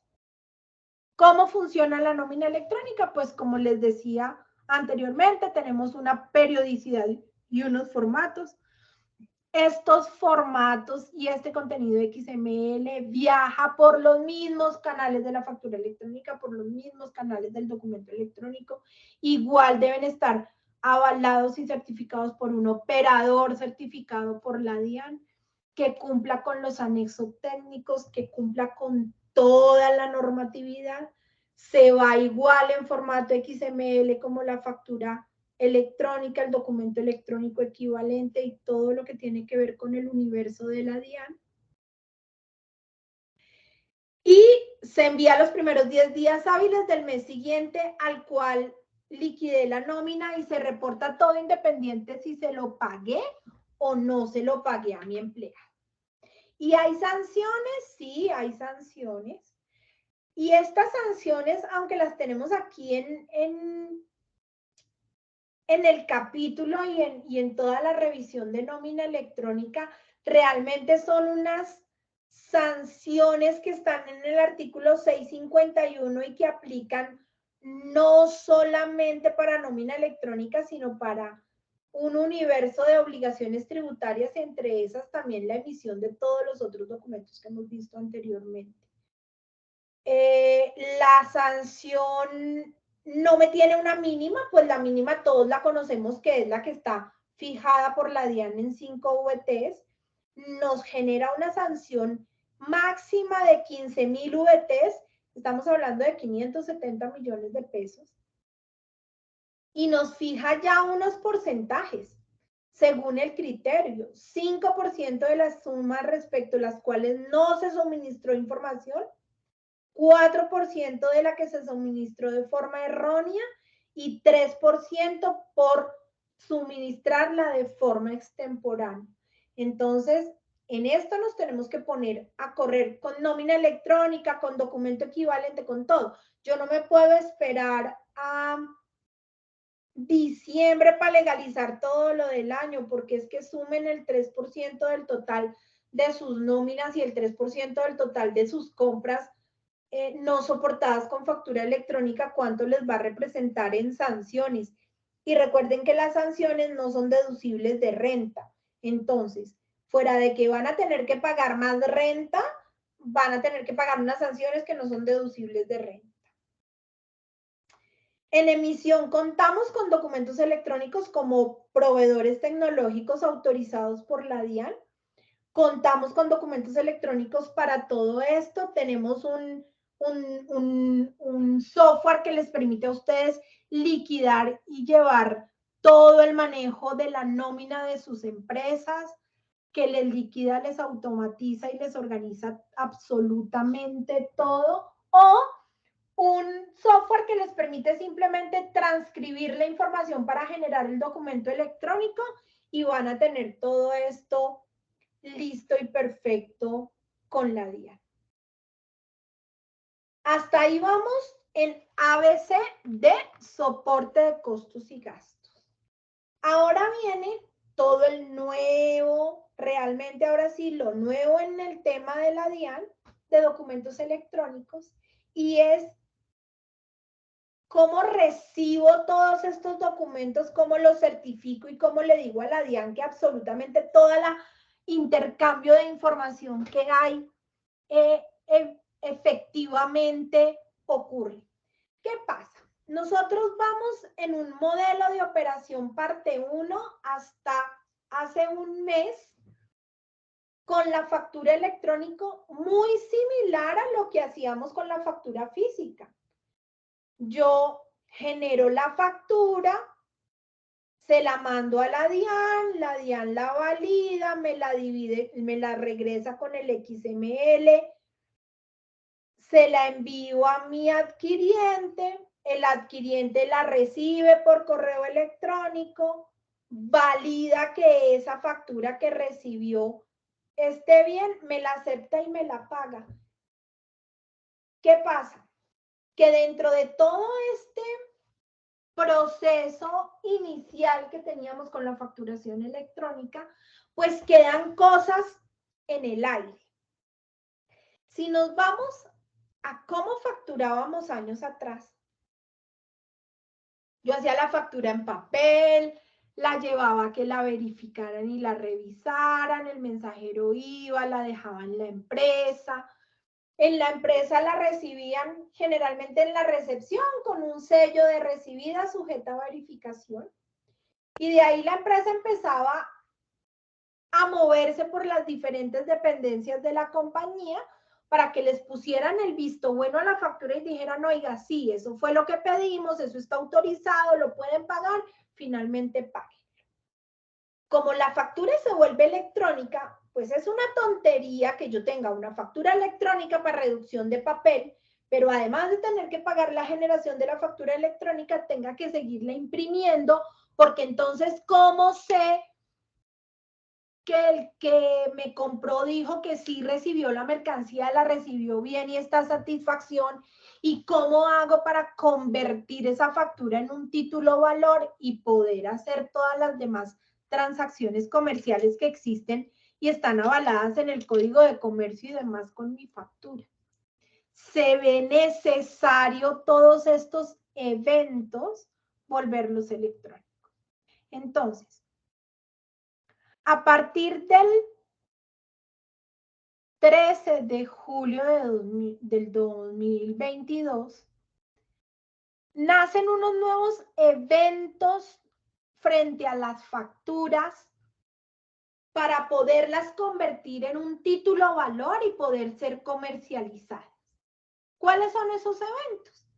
¿Cómo funciona la nómina electrónica? Pues como les decía anteriormente, tenemos una periodicidad y unos formatos. Estos formatos y este contenido XML viaja por los mismos canales de la factura electrónica, por los mismos canales del documento electrónico. Igual deben estar avalados y certificados por un operador certificado por la DIAN, que cumpla con los anexos técnicos, que cumpla con toda la normatividad. Se va igual en formato XML como la factura electrónica, el documento electrónico equivalente y todo lo que tiene que ver con el universo de la DIAN. Y se envía los primeros 10 días hábiles del mes siguiente al cual liquidé la nómina y se reporta todo independiente si se lo pagué o no se lo pagué a mi empleado. ¿Y hay sanciones? Sí, hay sanciones. Y estas sanciones, aunque las tenemos aquí en el capítulo y en toda la revisión de nómina electrónica, realmente son unas sanciones que están en el artículo 651 y que aplican no solamente para nómina electrónica, sino para un universo de obligaciones tributarias, entre esas también la emisión de todos los otros documentos que hemos visto anteriormente. La sanción no me tiene una mínima, pues la mínima todos la conocemos, que es la que está fijada por la DIAN en 5 VTs, nos genera una sanción máxima de 15,000 VTs, estamos hablando de 570 millones de pesos, y nos fija ya unos porcentajes según el criterio, 5% de las sumas respecto a las cuales no se suministró información, 4% de la que se suministró de forma errónea y 3% por suministrarla de forma extemporánea. Entonces, en esto nos tenemos que poner a correr con nómina electrónica, con documento equivalente, con todo. Yo no me puedo esperar a diciembre para legalizar todo lo del año, porque es que sumen el 3% del total de sus nóminas y el 3% del total de sus compras no soportadas con factura electrónica, ¿cuánto les va a representar en sanciones? Y recuerden que las sanciones no son deducibles de renta. Entonces, fuera de que van a tener que pagar más renta, van a tener que pagar unas sanciones que no son deducibles de renta. En emisión, contamos con documentos electrónicos como proveedores tecnológicos autorizados por la DIAN. Contamos con documentos electrónicos para todo esto. Tenemos un software que les permite a ustedes liquidar y llevar todo el manejo de la nómina de sus empresas, que les liquida, les automatiza y les organiza absolutamente todo, o un software que les permite simplemente transcribir la información para generar el documento electrónico y van a tener todo esto listo y perfecto con la DIAN. Hasta ahí vamos en ABC de soporte de costos y gastos. Ahora viene todo el nuevo, realmente ahora sí, lo nuevo en el tema de la DIAN, de documentos electrónicos, y es cómo recibo todos estos documentos, cómo los certifico y cómo le digo a la DIAN que absolutamente todo el intercambio de información que hay efectivamente ocurre. ¿Qué pasa? Nosotros vamos en un modelo de operación parte 1 hasta hace un mes con la factura electrónica muy similar a lo que hacíamos con la factura física. Yo genero la factura, se la mando a la DIAN la valida, me la divide, me la regresa con el XML, se la envío a mi adquiriente, el adquiriente la recibe por correo electrónico, valida que esa factura que recibió esté bien, me la acepta y me la paga. ¿Qué pasa? Que dentro de todo este proceso inicial que teníamos con la facturación electrónica, pues quedan cosas en el aire. Si nos vamos a cómo facturábamos años atrás, yo hacía la factura en papel, la llevaba a que la verificaran y la revisaran, el mensajero iba, la dejaba en la empresa. En la empresa la recibían generalmente en la recepción con un sello de recibida sujeta a verificación. Y de ahí la empresa empezaba a moverse por las diferentes dependencias de la compañía para que les pusieran el visto bueno a la factura y dijeran, oiga, sí, eso fue lo que pedimos, eso está autorizado, lo pueden pagar, finalmente paguen. Como la factura se vuelve electrónica, pues es una tontería que yo tenga una factura electrónica para reducción de papel, pero además de tener que pagar la generación de la factura electrónica, tenga que seguirla imprimiendo, porque entonces, ¿cómo sé que el que me compró dijo que sí recibió la mercancía, la recibió bien y está satisfacción? ¿Y cómo hago para convertir esa factura en un título valor y poder hacer todas las demás transacciones comerciales que existen y están avaladas en el Código de Comercio y demás con mi factura? Se ve necesario todos estos eventos volverlos electrónicos. Entonces, a partir del 13 de julio del 2022, nacen unos nuevos eventos frente a las facturas para poderlas convertir en un título valor y poder ser comercializadas. ¿Cuáles son esos eventos?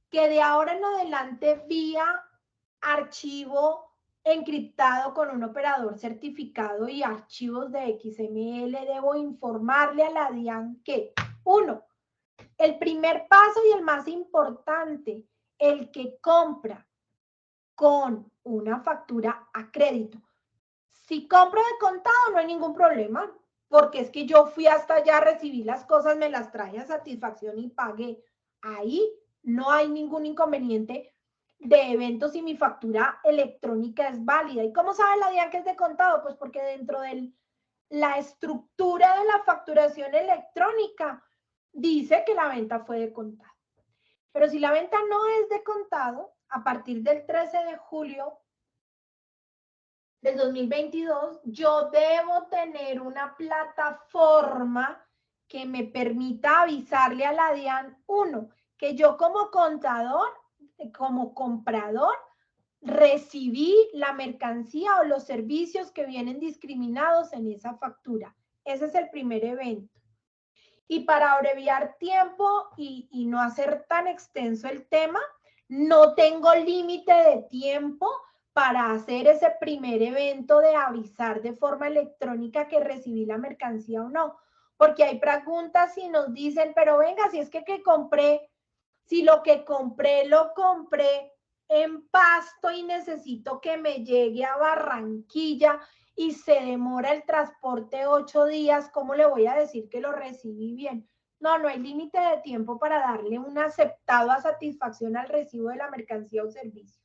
Que de ahora en adelante, vía archivo encriptado con un operador certificado y archivos de XML, debo informarle a la DIAN que, 1, el primer paso y el más importante, el que compra con una factura a crédito. Si compro de contado no hay ningún problema, porque es que yo fui hasta allá, recibí las cosas, me las traje a satisfacción y pagué. Ahí no hay ningún inconveniente de eventos y mi factura electrónica es válida. ¿Y cómo sabe la DIAN que es de contado? Pues porque dentro de la estructura de la facturación electrónica dice que la venta fue de contado. Pero si la venta no es de contado, a partir del 13 de julio del 2022, yo debo tener una plataforma que me permita avisarle a la DIAN, 1, que yo como contador, como comprador, recibí la mercancía o los servicios que vienen discriminados en esa factura. Ese es el primer evento. Y para abreviar tiempo y no hacer tan extenso el tema, no tengo límite de tiempo para hacer ese primer evento de avisar de forma electrónica que recibí la mercancía o no. Porque hay preguntas y nos dicen, pero venga, si es que compré, si lo que compré lo compré en Pasto y necesito que me llegue a Barranquilla y se demora el transporte 8 días, ¿cómo le voy a decir que lo recibí bien? No hay límite de tiempo para darle un aceptado a satisfacción al recibo de la mercancía o servicio.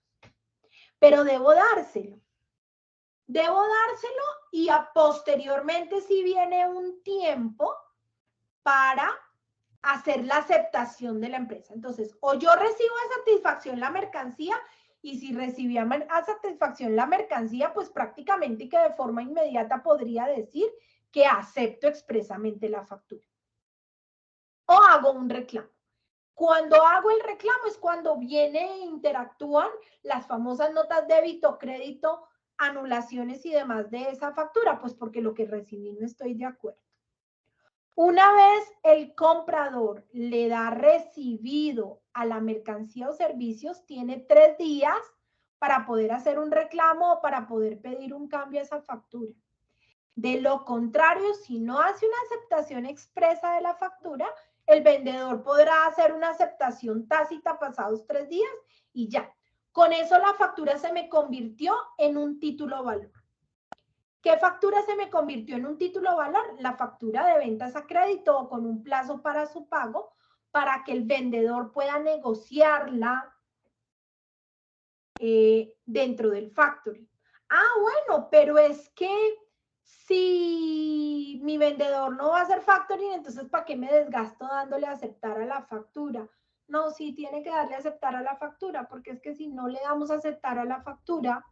Pero debo dárselo. Debo dárselo y posteriormente sí viene un tiempo para hacer la aceptación de la empresa. Entonces, o yo recibo a satisfacción la mercancía, y si recibía a satisfacción la mercancía, pues prácticamente que de forma inmediata podría decir que acepto expresamente la factura. O hago un reclamo. Cuando hago el reclamo es cuando viene e interactúan las famosas notas débito, crédito, anulaciones y demás de esa factura, pues porque lo que recibí no estoy de acuerdo. Una vez el comprador le da recibido a la mercancía o servicios, tiene 3 días para poder hacer un reclamo o para poder pedir un cambio a esa factura. De lo contrario, si no hace una aceptación expresa de la factura, el vendedor podrá hacer una aceptación tácita pasados 3 días y ya. Con eso la factura se me convirtió en un título valor. ¿Qué factura se me convirtió en un título valor? La factura de ventas a crédito o con un plazo para su pago, para que el vendedor pueda negociarla dentro del factoring. Bueno, pero es que si mi vendedor no va a hacer factoring, entonces ¿para qué me desgasto dándole a aceptar a la factura? No, sí tiene que darle a aceptar a la factura, porque es que si no le damos a aceptar a la factura,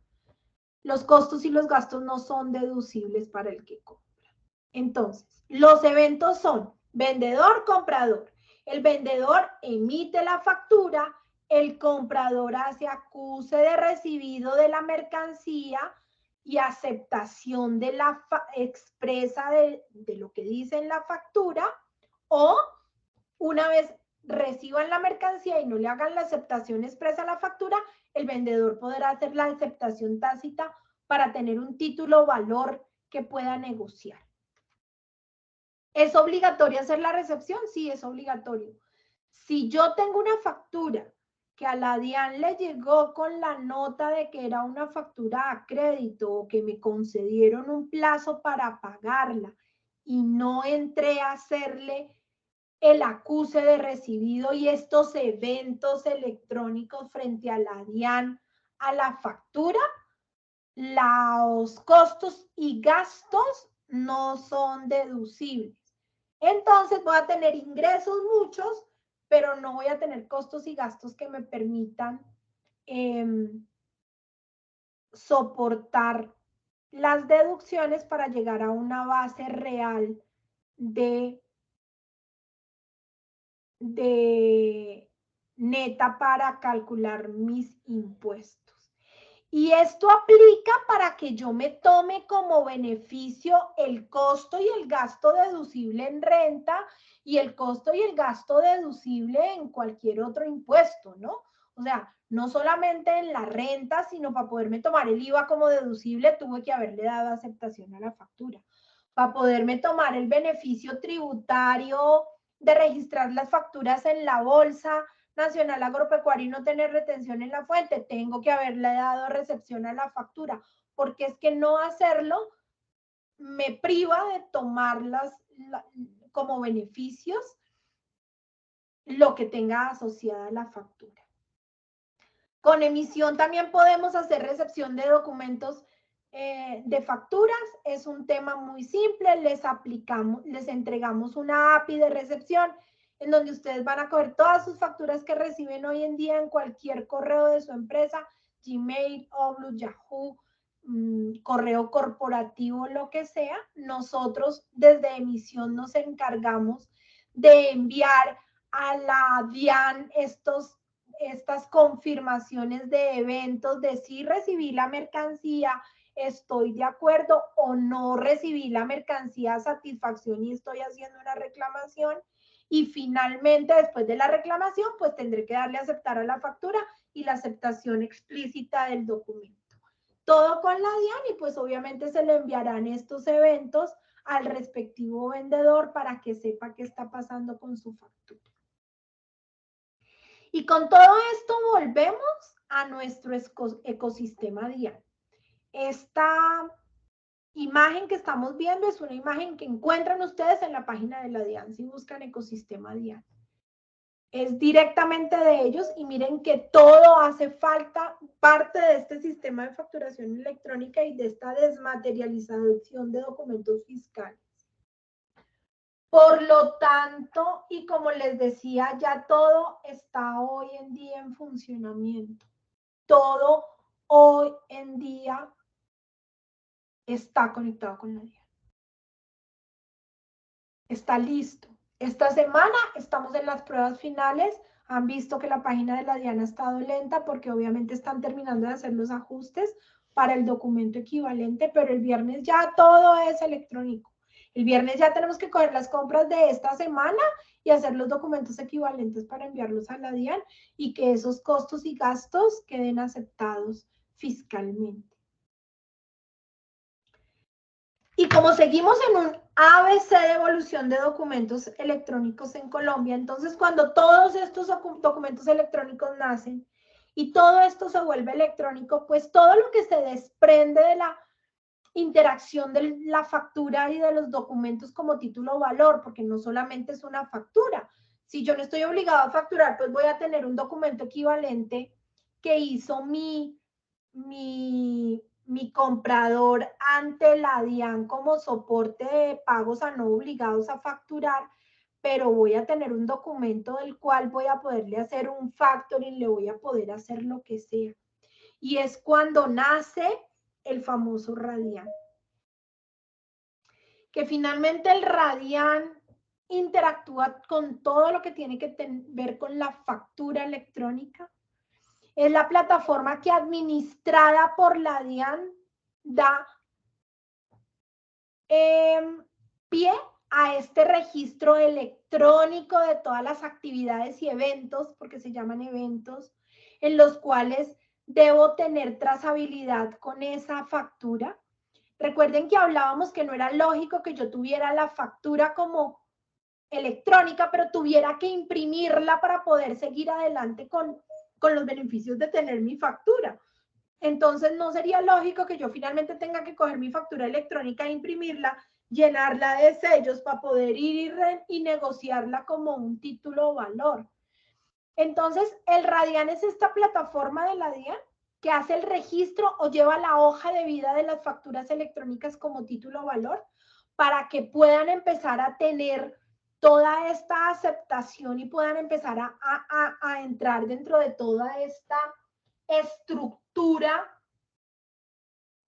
los costos y los gastos no son deducibles para el que compra. Entonces, los eventos son vendedor, comprador. El vendedor emite la factura, el comprador hace acuse de recibido de la mercancía y aceptación de la expresa de lo que dice en la factura, o una vez reciban la mercancía y no le hagan la aceptación expresa a la factura, el vendedor podrá hacer la aceptación tácita para tener un título valor que pueda negociar. ¿Es obligatorio hacer la recepción? Sí, es obligatorio. Si yo tengo una factura que a la DIAN le llegó con la nota de que era una factura a crédito o que me concedieron un plazo para pagarla y no entré a hacerle el acuse de recibido y estos eventos electrónicos frente a la DIAN a la factura, los costos y gastos no son deducibles. Entonces voy a tener ingresos muchos, pero no voy a tener costos y gastos que me permitan soportar las deducciones para llegar a una base real de neta para calcular mis impuestos. Y esto aplica para que yo me tome como beneficio el costo y el gasto deducible en renta y el costo y el gasto deducible en cualquier otro impuesto, ¿no? O sea, no solamente en la renta, sino para poderme tomar el IVA como deducible, tuve que haberle dado aceptación a la factura. Para poderme tomar el beneficio tributario de registrar las facturas en la bolsa Nacional Agropecuario y no tener retención en la fuente, tengo que haberle dado recepción a la factura, porque es que no hacerlo me priva de tomarlas como beneficios lo que tenga asociada la factura. Con emisión también podemos hacer recepción de documentos de facturas. Es un tema muy simple. Les entregamos una API de recepción en donde ustedes van a coger todas sus facturas que reciben hoy en día en cualquier correo de su empresa, Gmail, Outlook, Yahoo, correo corporativo, lo que sea. Nosotros desde emisión nos encargamos de enviar a la DIAN estas confirmaciones de eventos de si recibí la mercancía, estoy de acuerdo, o no recibí la mercancía a satisfacción y estoy haciendo una reclamación. Y finalmente, después de la reclamación, pues tendré que darle a aceptar a la factura y la aceptación explícita del documento. Todo con la DIAN y pues obviamente se le enviarán estos eventos al respectivo vendedor para que sepa qué está pasando con su factura. Y con todo esto volvemos a nuestro ecosistema DIAN. Esta imagen que estamos viendo es una imagen que encuentran ustedes en la página de la DIAN si buscan ecosistema DIAN. Es directamente de ellos y miren que todo hace falta parte de este sistema de facturación electrónica y de esta desmaterialización de documentos fiscales. Por lo tanto, y como les decía, ya todo está hoy en día en funcionamiento. Todo hoy en día está conectado con la DIAN. Está listo. Esta semana estamos en las pruebas finales. Han visto que la página de la DIAN ha estado lenta porque obviamente están terminando de hacer los ajustes para el documento equivalente, pero el viernes ya todo es electrónico. El viernes ya tenemos que coger las compras de esta semana y hacer los documentos equivalentes para enviarlos a la DIAN y que esos costos y gastos queden aceptados fiscalmente. Y como seguimos en un ABC de evolución de documentos electrónicos en Colombia, entonces cuando todos estos documentos electrónicos nacen y todo esto se vuelve electrónico, pues todo lo que se desprende de la interacción de la factura y de los documentos como título o valor, porque no solamente es una factura. Si yo no estoy obligado a facturar, pues voy a tener un documento equivalente que hizo mi comprador ante la DIAN como soporte de pagos a no obligados a facturar, pero voy a tener un documento del cual voy a poderle hacer un factoring, le voy a poder hacer lo que sea. Y es cuando nace el famoso Radian. Que finalmente el Radian interactúa con todo lo que tiene que ver con la factura electrónica. Es la plataforma que administrada por la DIAN da pie a este registro electrónico de todas las actividades y eventos, porque se llaman eventos, en los cuales debo tener trazabilidad con esa factura. Recuerden que hablábamos que no era lógico que yo tuviera la factura como electrónica, pero tuviera que imprimirla para poder seguir adelante con los beneficios de tener mi factura. Entonces no sería lógico que yo finalmente tenga que coger mi factura electrónica e imprimirla, llenarla de sellos para poder ir y negociarla como un título o valor. Entonces, el Radian es esta plataforma de la DIAN que hace el registro o lleva la hoja de vida de las facturas electrónicas como título o valor para que puedan empezar a tener toda esta aceptación y puedan empezar a entrar dentro de toda esta estructura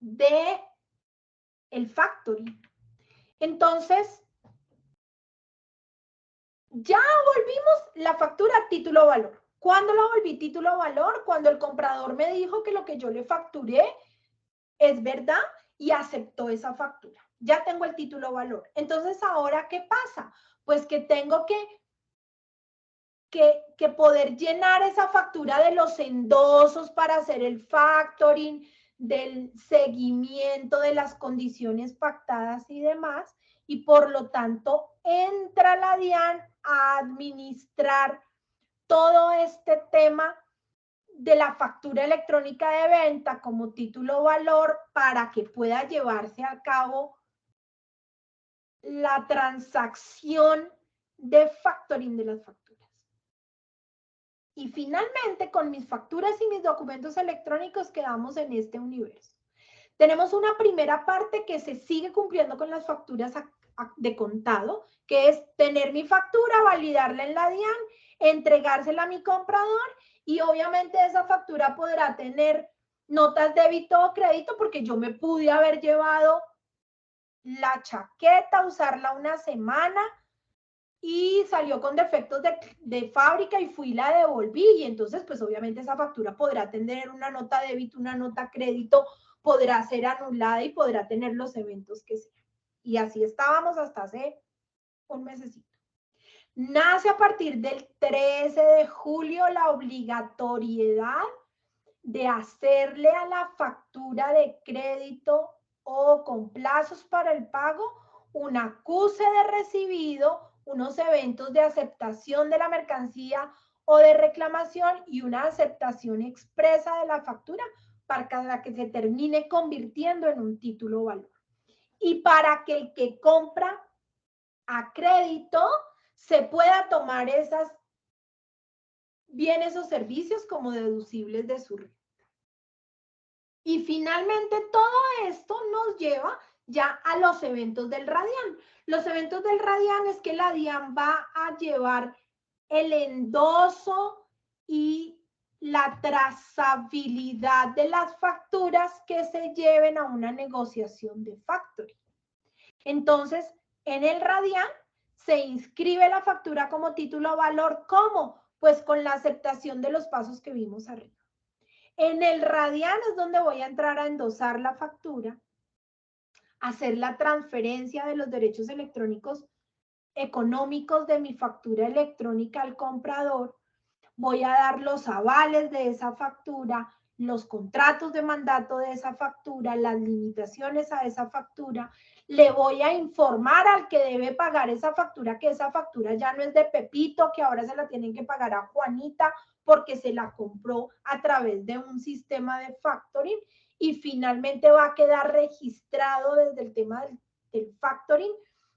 de el factoring. Entonces, ya volvimos la factura título o valor. ¿Cuándo la volví título o valor? Cuando el comprador me dijo que lo que yo le facturé es verdad y aceptó esa factura. Ya tengo el título o valor. Entonces, ¿ahora qué pasa? Pues que tengo que poder llenar esa factura de los endosos para hacer el factoring, del seguimiento de las condiciones pactadas y demás, y por lo tanto entra la DIAN a administrar todo este tema de la factura electrónica de venta como título o valor para que pueda llevarse a cabo la transacción de factoring de las facturas. Y finalmente, con mis facturas y mis documentos electrónicos quedamos en este universo. Tenemos una primera parte que se sigue cumpliendo con las facturas de contado, que es tener mi factura, validarla en la DIAN, entregársela a mi comprador y obviamente esa factura podrá tener notas débito o crédito porque yo me pude haber llevado la chaqueta, usarla una semana y salió con defectos de fábrica y fui y la devolví y entonces pues obviamente esa factura podrá tener una nota débito, una nota crédito, podrá ser anulada y podrá tener los eventos que sean. Y así estábamos hasta hace un mesecito. Nace a partir del 13 de julio la obligatoriedad de hacerle a la factura de crédito o con plazos para el pago un acuse de recibido, unos eventos de aceptación de la mercancía o de reclamación y una aceptación expresa de la factura para que se termine convirtiendo en un título o valor. y para que el que compra a crédito se pueda tomar esos bienes o servicios como deducibles de su renta. Y finalmente todo esto nos lleva ya a los eventos del Radian. Los eventos del Radian es que la DIAN va a llevar el endoso y la trazabilidad de las facturas que se lleven a una negociación de factoring. Entonces, en el Radian se inscribe la factura como título valor. ¿Cómo? Pues con la aceptación de los pasos que vimos arriba. En el Radian es donde voy a entrar a endosar la factura, hacer la transferencia de los derechos electrónicos económicos de mi factura electrónica al comprador. Voy a dar los avales de esa factura, los contratos de mandato de esa factura, las limitaciones a esa factura. Le voy a informar al que debe pagar esa factura que esa factura ya no es de Pepito, que ahora se la tienen que pagar a Juanita porque se la compró a través de un sistema de factoring, y finalmente va a quedar registrado desde el tema del factoring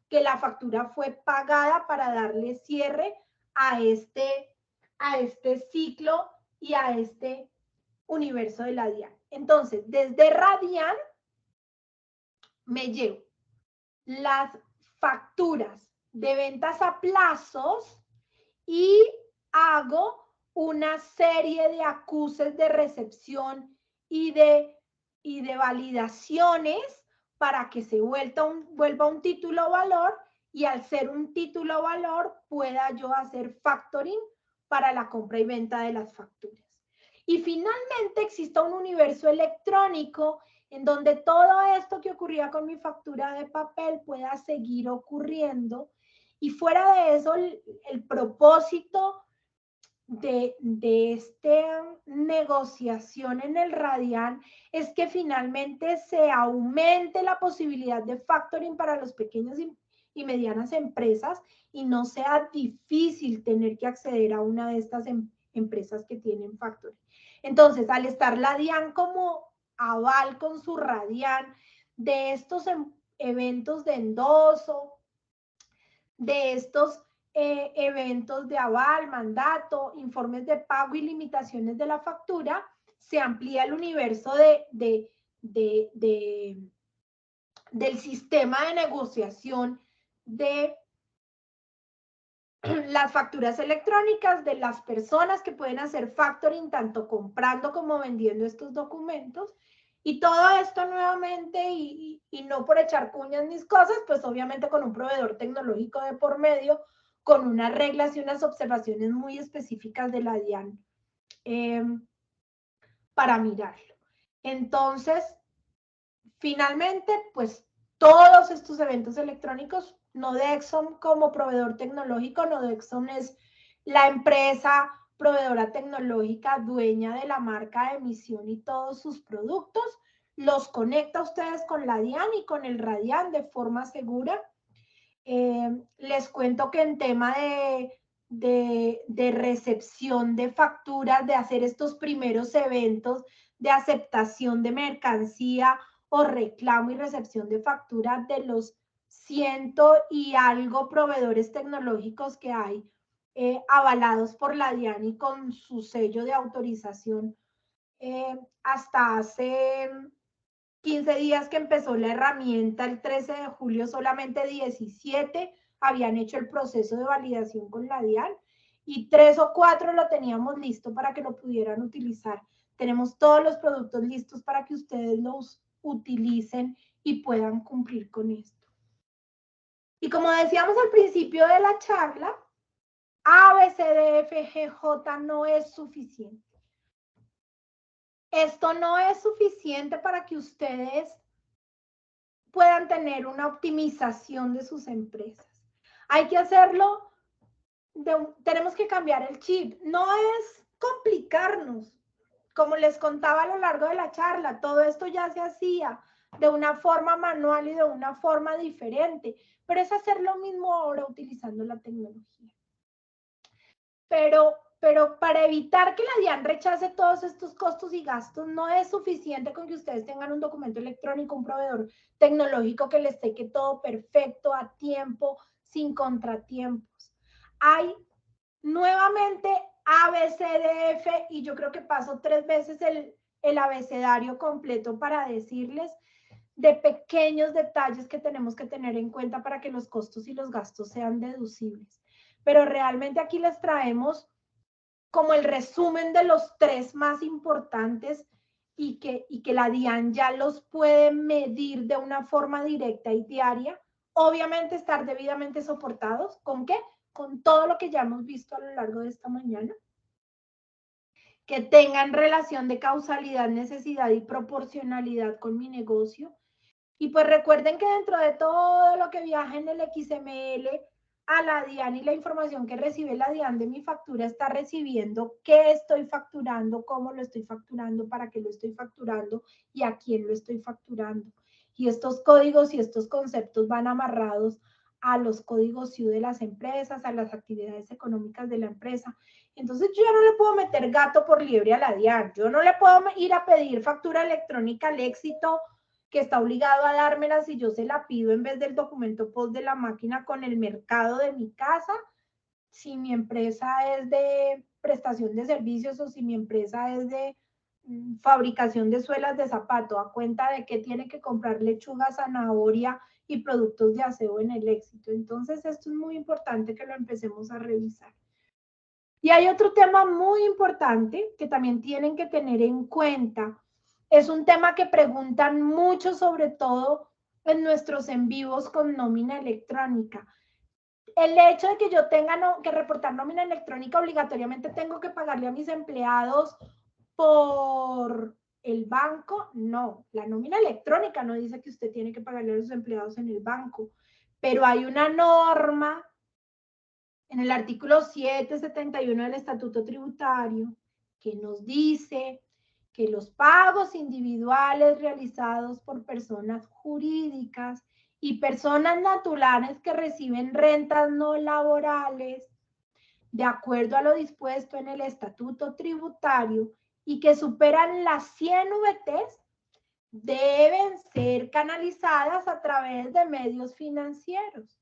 que la factura fue pagada para darle cierre a este ciclo y a este universo de la DIAN. Entonces, desde Radian me llevo las facturas de ventas a plazos y hago una serie de acuses de recepción y de validaciones para que se vuelva un título valor, y al ser un título valor pueda yo hacer factoring para la compra y venta de las facturas. Y finalmente existe un universo electrónico en donde todo esto que ocurría con mi factura de papel pueda seguir ocurriendo. Y fuera de eso, el propósito de esta negociación en el Radian es que finalmente se aumente la posibilidad de factoring para los pequeños y medianas empresas y no sea difícil tener que acceder a una de estas empresas que tienen factoring. Entonces, al estar la DIAN como aval con su Radian de estos eventos de endoso, de estos eventos de aval, mandato, informes de pago y limitaciones de la factura, se amplía el universo del sistema de negociación de las facturas electrónicas, de las personas que pueden hacer factoring tanto comprando como vendiendo estos documentos. Y todo esto nuevamente, y no por echar cuñas mis cosas, pues obviamente con un proveedor tecnológico de por medio, con unas reglas y unas observaciones muy específicas de la DIAN para mirarlo. Entonces, finalmente, pues todos estos eventos electrónicos, Nodexon como proveedor tecnológico, Nodexon es la empresa proveedora tecnológica dueña de la marca de emisión y todos sus productos, los conecta a ustedes con la DIAN y con el Radian de forma segura. Les cuento que en tema de recepción de facturas, de hacer estos primeros eventos de aceptación de mercancía o reclamo y recepción de facturas de los 100 y algo proveedores tecnológicos que hay avalados por la DIAN y con su sello de autorización, hasta hace 15 días que empezó la herramienta, el 13 de julio solamente 17 habían hecho el proceso de validación con la DIAN y 3 o 4 lo teníamos listo para que lo pudieran utilizar. Tenemos todos los productos listos para que ustedes los utilicen y puedan cumplir con esto. Y como decíamos al principio de la charla, A, B, C, D, F, G, J no es suficiente. Esto no es suficiente para que ustedes puedan tener una optimización de sus empresas. Hay que hacerlo, tenemos que cambiar el chip. No es complicarnos. Como les contaba a lo largo de la charla, todo esto ya se hacía de una forma manual y de una forma diferente, pero es hacer lo mismo ahora utilizando la tecnología. Pero pero para evitar que la DIAN rechace todos estos costos y gastos, no es suficiente con que ustedes tengan un documento electrónico, un proveedor tecnológico que les teque todo perfecto, a tiempo, sin contratiempos. Hay nuevamente ABCDF, y yo creo que paso 3 veces el abecedario completo para decirles de pequeños detalles que tenemos que tener en cuenta para que los costos y los gastos sean deducibles. Pero realmente aquí les traemos como el resumen de los 3 más importantes y que la DIAN ya los puede medir de una forma directa y diaria. Obviamente estar debidamente soportados. ¿Con qué? Con todo lo que ya hemos visto a lo largo de esta mañana. Que tengan relación de causalidad, necesidad y proporcionalidad con mi negocio. Y pues recuerden que dentro de todo lo que viaja en el XML a la DIAN y la información que recibe la DIAN de mi factura está recibiendo qué estoy facturando, cómo lo estoy facturando, para qué lo estoy facturando y a quién lo estoy facturando. Y estos códigos y estos conceptos van amarrados a los códigos SIU de las empresas, a las actividades económicas de la empresa. Entonces yo ya no le puedo meter gato por liebre a la DIAN. Yo no le puedo ir a pedir factura electrónica al Éxito, que está obligado a dármela si yo se la pido en vez del documento POS de la máquina con el mercado de mi casa, si mi empresa es de prestación de servicios o si mi empresa es de fabricación de suelas de zapato, a cuenta de que tiene que comprar lechuga, zanahoria y productos de aseo en el Éxito. Entonces esto es muy importante que lo empecemos a revisar. Y hay otro tema muy importante que también tienen que tener en cuenta. Es un tema que preguntan mucho, sobre todo en nuestros en vivos con nómina electrónica. El hecho de que yo tenga que reportar nómina electrónica, obligatoriamente tengo que pagarle a mis empleados por el banco. No, la nómina electrónica no dice que usted tiene que pagarle a los empleados en el banco, pero hay una norma en el artículo 771 del Estatuto Tributario, que nos dice que los pagos individuales realizados por personas jurídicas y personas naturales que reciben rentas no laborales, de acuerdo a lo dispuesto en el Estatuto Tributario y que superan las 100 VTs, deben ser canalizadas a través de medios financieros,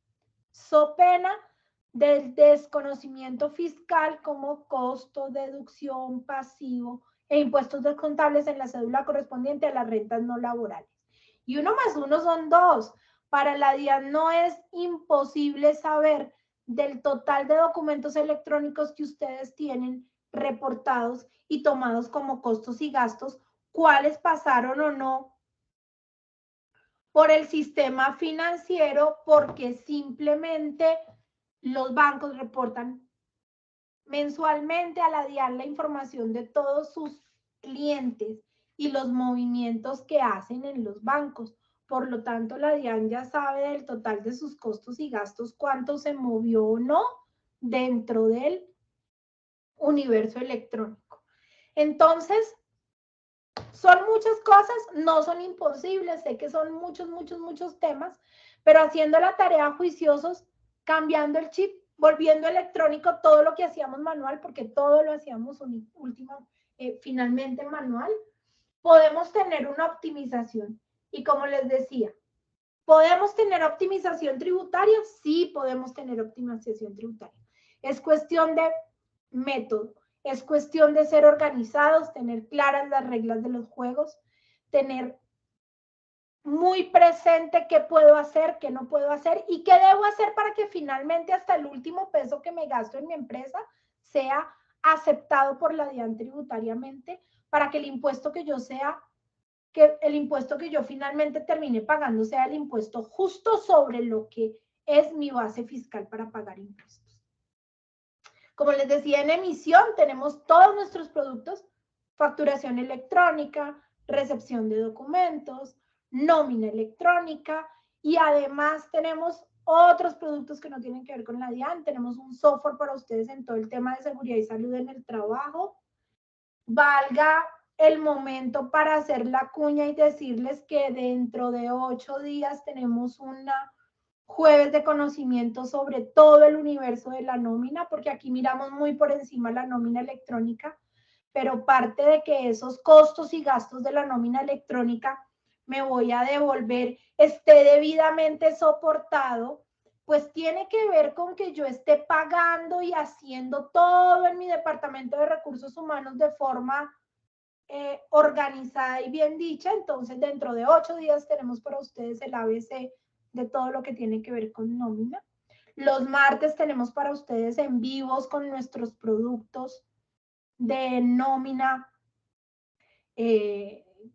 so pena del desconocimiento fiscal como costo, deducción, pasivo e impuestos descontables en la cédula correspondiente a las rentas no laborales. Y 1 más 1 son 2. Para la DIAN no es imposible saber del total de documentos electrónicos que ustedes tienen reportados y tomados como costos y gastos, cuáles pasaron o no por el sistema financiero, porque simplemente los bancos reportan mensualmente a la DIAN la información de todos sus clientes y los movimientos que hacen en los bancos. Por lo tanto, la DIAN ya sabe del total de sus costos y gastos, cuánto se movió o no dentro del universo electrónico. Entonces, son muchas cosas, no son imposibles, sé que son muchos temas, pero haciendo la tarea juiciosos, cambiando el chip, volviendo electrónico todo lo que hacíamos manual, porque todo lo hacíamos finalmente manual, podemos tener una optimización. Y como les decía, ¿podemos tener optimización tributaria? Sí, podemos tener optimización tributaria. Es cuestión de método. Es cuestión de ser organizados, tener claras las reglas de los juegos, tener muy presente qué puedo hacer, qué no puedo hacer y qué debo hacer para que finalmente hasta el último peso que me gasto en mi empresa sea aceptado por la DIAN tributariamente, para que el impuesto que yo finalmente termine pagando sea el impuesto justo sobre lo que es mi base fiscal para pagar impuestos. Como les decía, en emisión tenemos todos nuestros productos: facturación electrónica, recepción de documentos, nómina electrónica, y además tenemos otros productos que no tienen que ver con la DIAN. Tenemos un software para ustedes en todo el tema de seguridad y salud en el trabajo. Valga el momento para hacer la cuña y decirles que dentro de 8 días tenemos jueves de conocimiento sobre todo el universo de la nómina, porque aquí miramos muy por encima la nómina electrónica, pero parte de que esos costos y gastos de la nómina electrónica me voy a devolver esté debidamente soportado, pues tiene que ver con que yo esté pagando y haciendo todo en mi departamento de recursos humanos de forma organizada y bien dicha. Entonces, dentro de 8 días tenemos para ustedes el ABC de todo lo que tiene que ver con nómina. Los martes tenemos para ustedes en vivos con nuestros productos de nómina,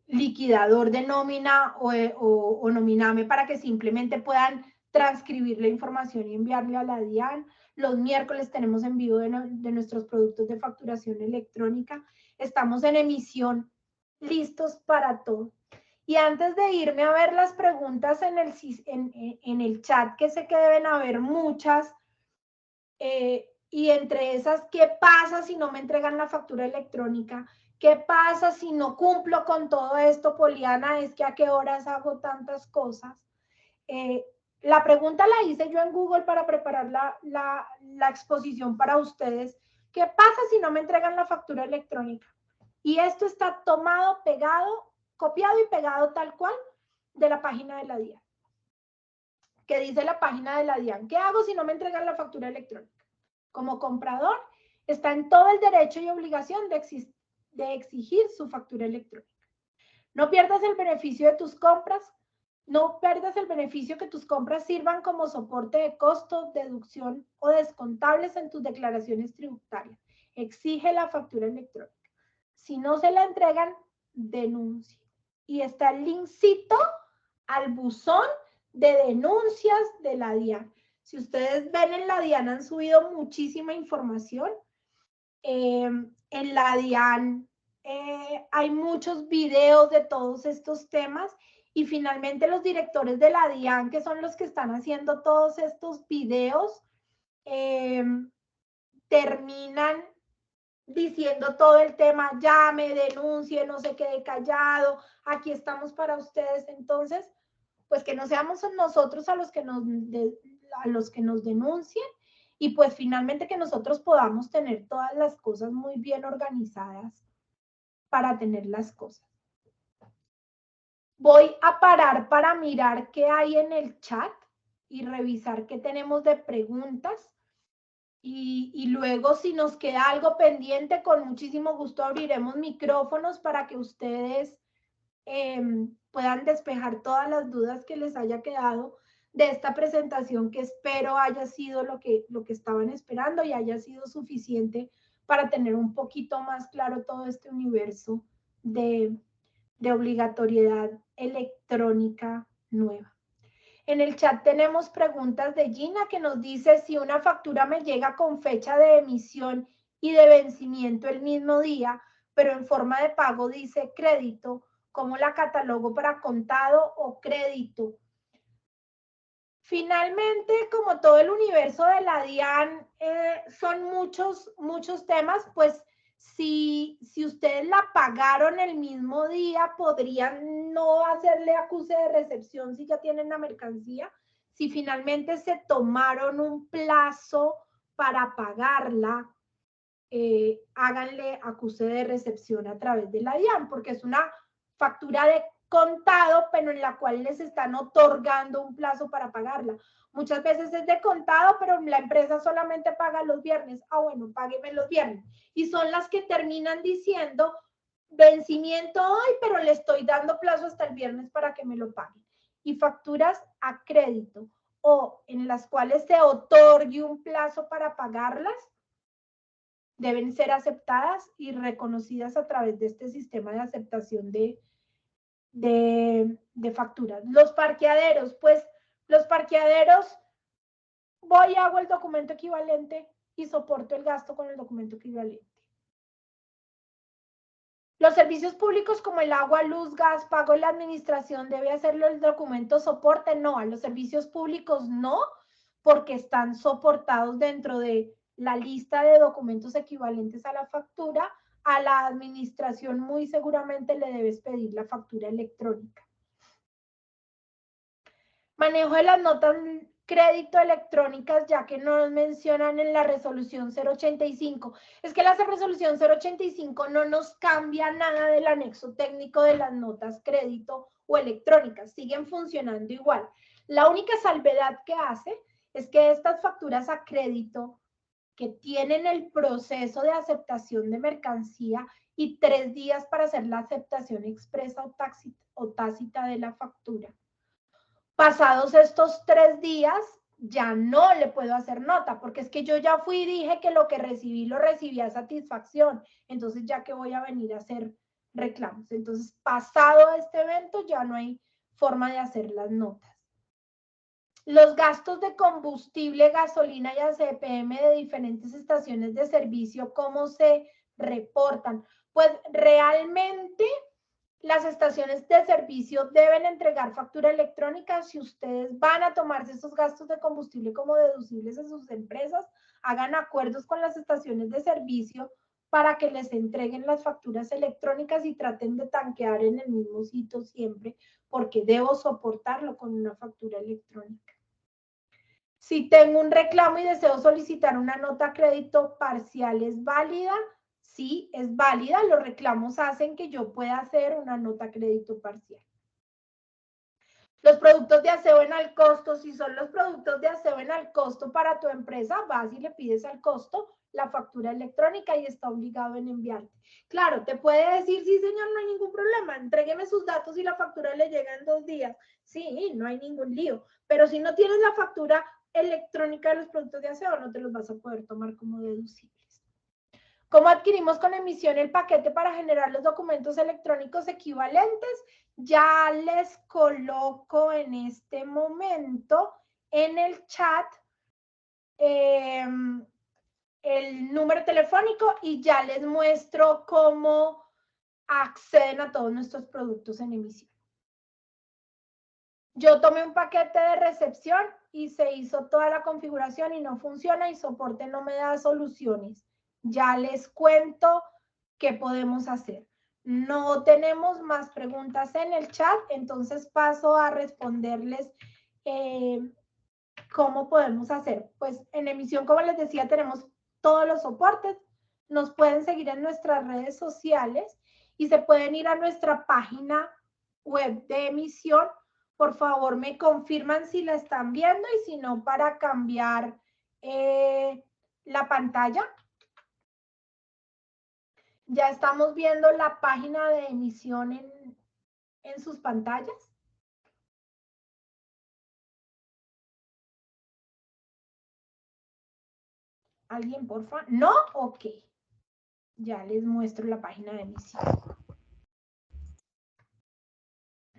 liquidador de nómina o nominame, para que simplemente puedan transcribir la información y enviarle a la DIAN. Los miércoles tenemos en vivo de nuestros productos de facturación electrónica. Estamos en emisión, listos para todo. Y antes de irme a ver las preguntas en el chat, que sé que deben haber muchas, y entre esas, ¿qué pasa si no me entregan la factura electrónica? ¿Qué pasa si no cumplo con todo esto, Poliana? Es que a qué horas hago tantas cosas. La pregunta la hice yo en Google para preparar la exposición para ustedes. ¿Qué pasa si no me entregan la factura electrónica? Y esto está tomado, pegado, copiado y pegado tal cual de la página de la DIAN. ¿Qué dice la página de la DIAN? ¿Qué hago si no me entregan la factura electrónica? Como comprador, está en todo el derecho y obligación de exigir su factura electrónica. No pierdas el beneficio de tus compras. No pierdas el beneficio que tus compras sirvan como soporte de costos, deducción o descontables en tus declaraciones tributarias. Exige la factura electrónica. Si no se la entregan, denuncie. Y está el linkcito al buzón de denuncias de la DIAN. Si ustedes ven en la DIAN han subido muchísima información. En la DIAN hay muchos videos de todos estos temas y finalmente los directores de la DIAN, que son los que están haciendo todos estos videos, terminan diciendo todo el tema, llame, denuncie, no se quede callado, aquí estamos para ustedes. Entonces, pues que no seamos nosotros a los que nos denuncien, y pues finalmente que nosotros podamos tener todas las cosas muy bien organizadas para tener las cosas. Voy a parar para mirar qué hay en el chat y revisar qué tenemos de preguntas. Y luego, si nos queda algo pendiente, con muchísimo gusto abriremos micrófonos para que ustedes puedan despejar todas las dudas que les haya quedado de esta presentación, que espero haya sido lo que estaban esperando y haya sido suficiente para tener un poquito más claro todo este universo de obligatoriedad electrónica nueva. En el chat tenemos preguntas de Gina, que nos dice: si una factura me llega con fecha de emisión y de vencimiento el mismo día, pero en forma de pago dice crédito, ¿cómo la catalogo para contado o crédito? Finalmente, como todo el universo de la DIAN, son muchos temas. Pues si ustedes la pagaron el mismo día, podrían no hacerle acuse de recepción si ya tienen la mercancía. Si finalmente se tomaron un plazo para pagarla, háganle acuse de recepción a través de la DIAN, porque es una factura de contado, pero en la cual les están otorgando un plazo para pagarla. Muchas veces es de contado, pero la empresa solamente paga los viernes. Ah, bueno, págueme los viernes. Y son las que terminan diciendo vencimiento hoy, pero le estoy dando plazo hasta el viernes para que me lo paguen. Y facturas a crédito, o en las cuales se otorgue un plazo para pagarlas, deben ser aceptadas y reconocidas a través de este sistema de aceptación de facturas. Los parqueaderos, pues los parqueaderos, voy, hago el documento equivalente y soporto el gasto con el documento equivalente. Los servicios públicos como el agua, luz, gas, pago de la administración, ¿debe hacerlo el documento soporte? No, a los servicios públicos no, porque están soportados dentro de la lista de documentos equivalentes a la factura. A la administración muy seguramente le debes pedir la factura electrónica. Manejo de las notas crédito electrónicas, ya que no nos mencionan en la resolución 085. Es que la resolución 085 no nos cambia nada del anexo técnico de las notas crédito o electrónicas, siguen funcionando igual. La única salvedad que hace es que estas facturas a crédito que tienen el proceso de aceptación de mercancía y 3 días para hacer la aceptación expresa o tácita de la factura. Pasados estos 3 días, ya no le puedo hacer nota, porque es que yo ya fui y dije que lo que recibí lo recibí a satisfacción. Entonces, ya que voy a venir a hacer reclamos. Entonces, pasado este evento, ya no hay forma de hacer las notas. Los gastos de combustible, gasolina y ACPM de diferentes estaciones de servicio, ¿cómo se reportan? Pues realmente las estaciones de servicio deben entregar factura electrónica. Si ustedes van a tomarse esos gastos de combustible como deducibles en sus empresas, hagan acuerdos con las estaciones de servicio para que les entreguen las facturas electrónicas y traten de tanquear en el mismo sitio siempre, porque debo soportarlo con una factura electrónica. Si tengo un reclamo y deseo solicitar una nota crédito parcial, ¿es válida? Sí, es válida. Los reclamos hacen que yo pueda hacer una nota crédito parcial. Los productos de aseo en al costo, si son los productos de aseo en al costo para tu empresa, vas y le pides al costo la factura electrónica y está obligado en enviarte. Claro, te puede decir, sí señor, no hay ningún problema, entrégueme sus datos y la factura le llega en 2 días. Sí, no hay ningún lío. Pero si no tienes la factura electrónica de los productos de aseo, no te los vas a poder tomar como deducibles. ¿Cómo adquirimos con emisión el paquete para generar los documentos electrónicos equivalentes? Ya les coloco en este momento en el chat el número telefónico y ya les muestro cómo acceden a todos nuestros productos en emisión. Yo tomé un paquete de recepción y se hizo toda la configuración y no funciona y soporte no me da soluciones. Ya les cuento qué podemos hacer. No tenemos más preguntas en el chat, entonces paso a responderles cómo podemos hacer. Pues en emisión, como les decía, tenemos todos los soportes. Nos pueden seguir en nuestras redes sociales y se pueden ir a nuestra página web de emisión. Por favor, me confirman si la están viendo y si no, para cambiar la pantalla. Ya estamos viendo la página de emisión en sus pantallas. ¿Alguien, porfa? ¿No? Ok. Ya les muestro la página de emisión.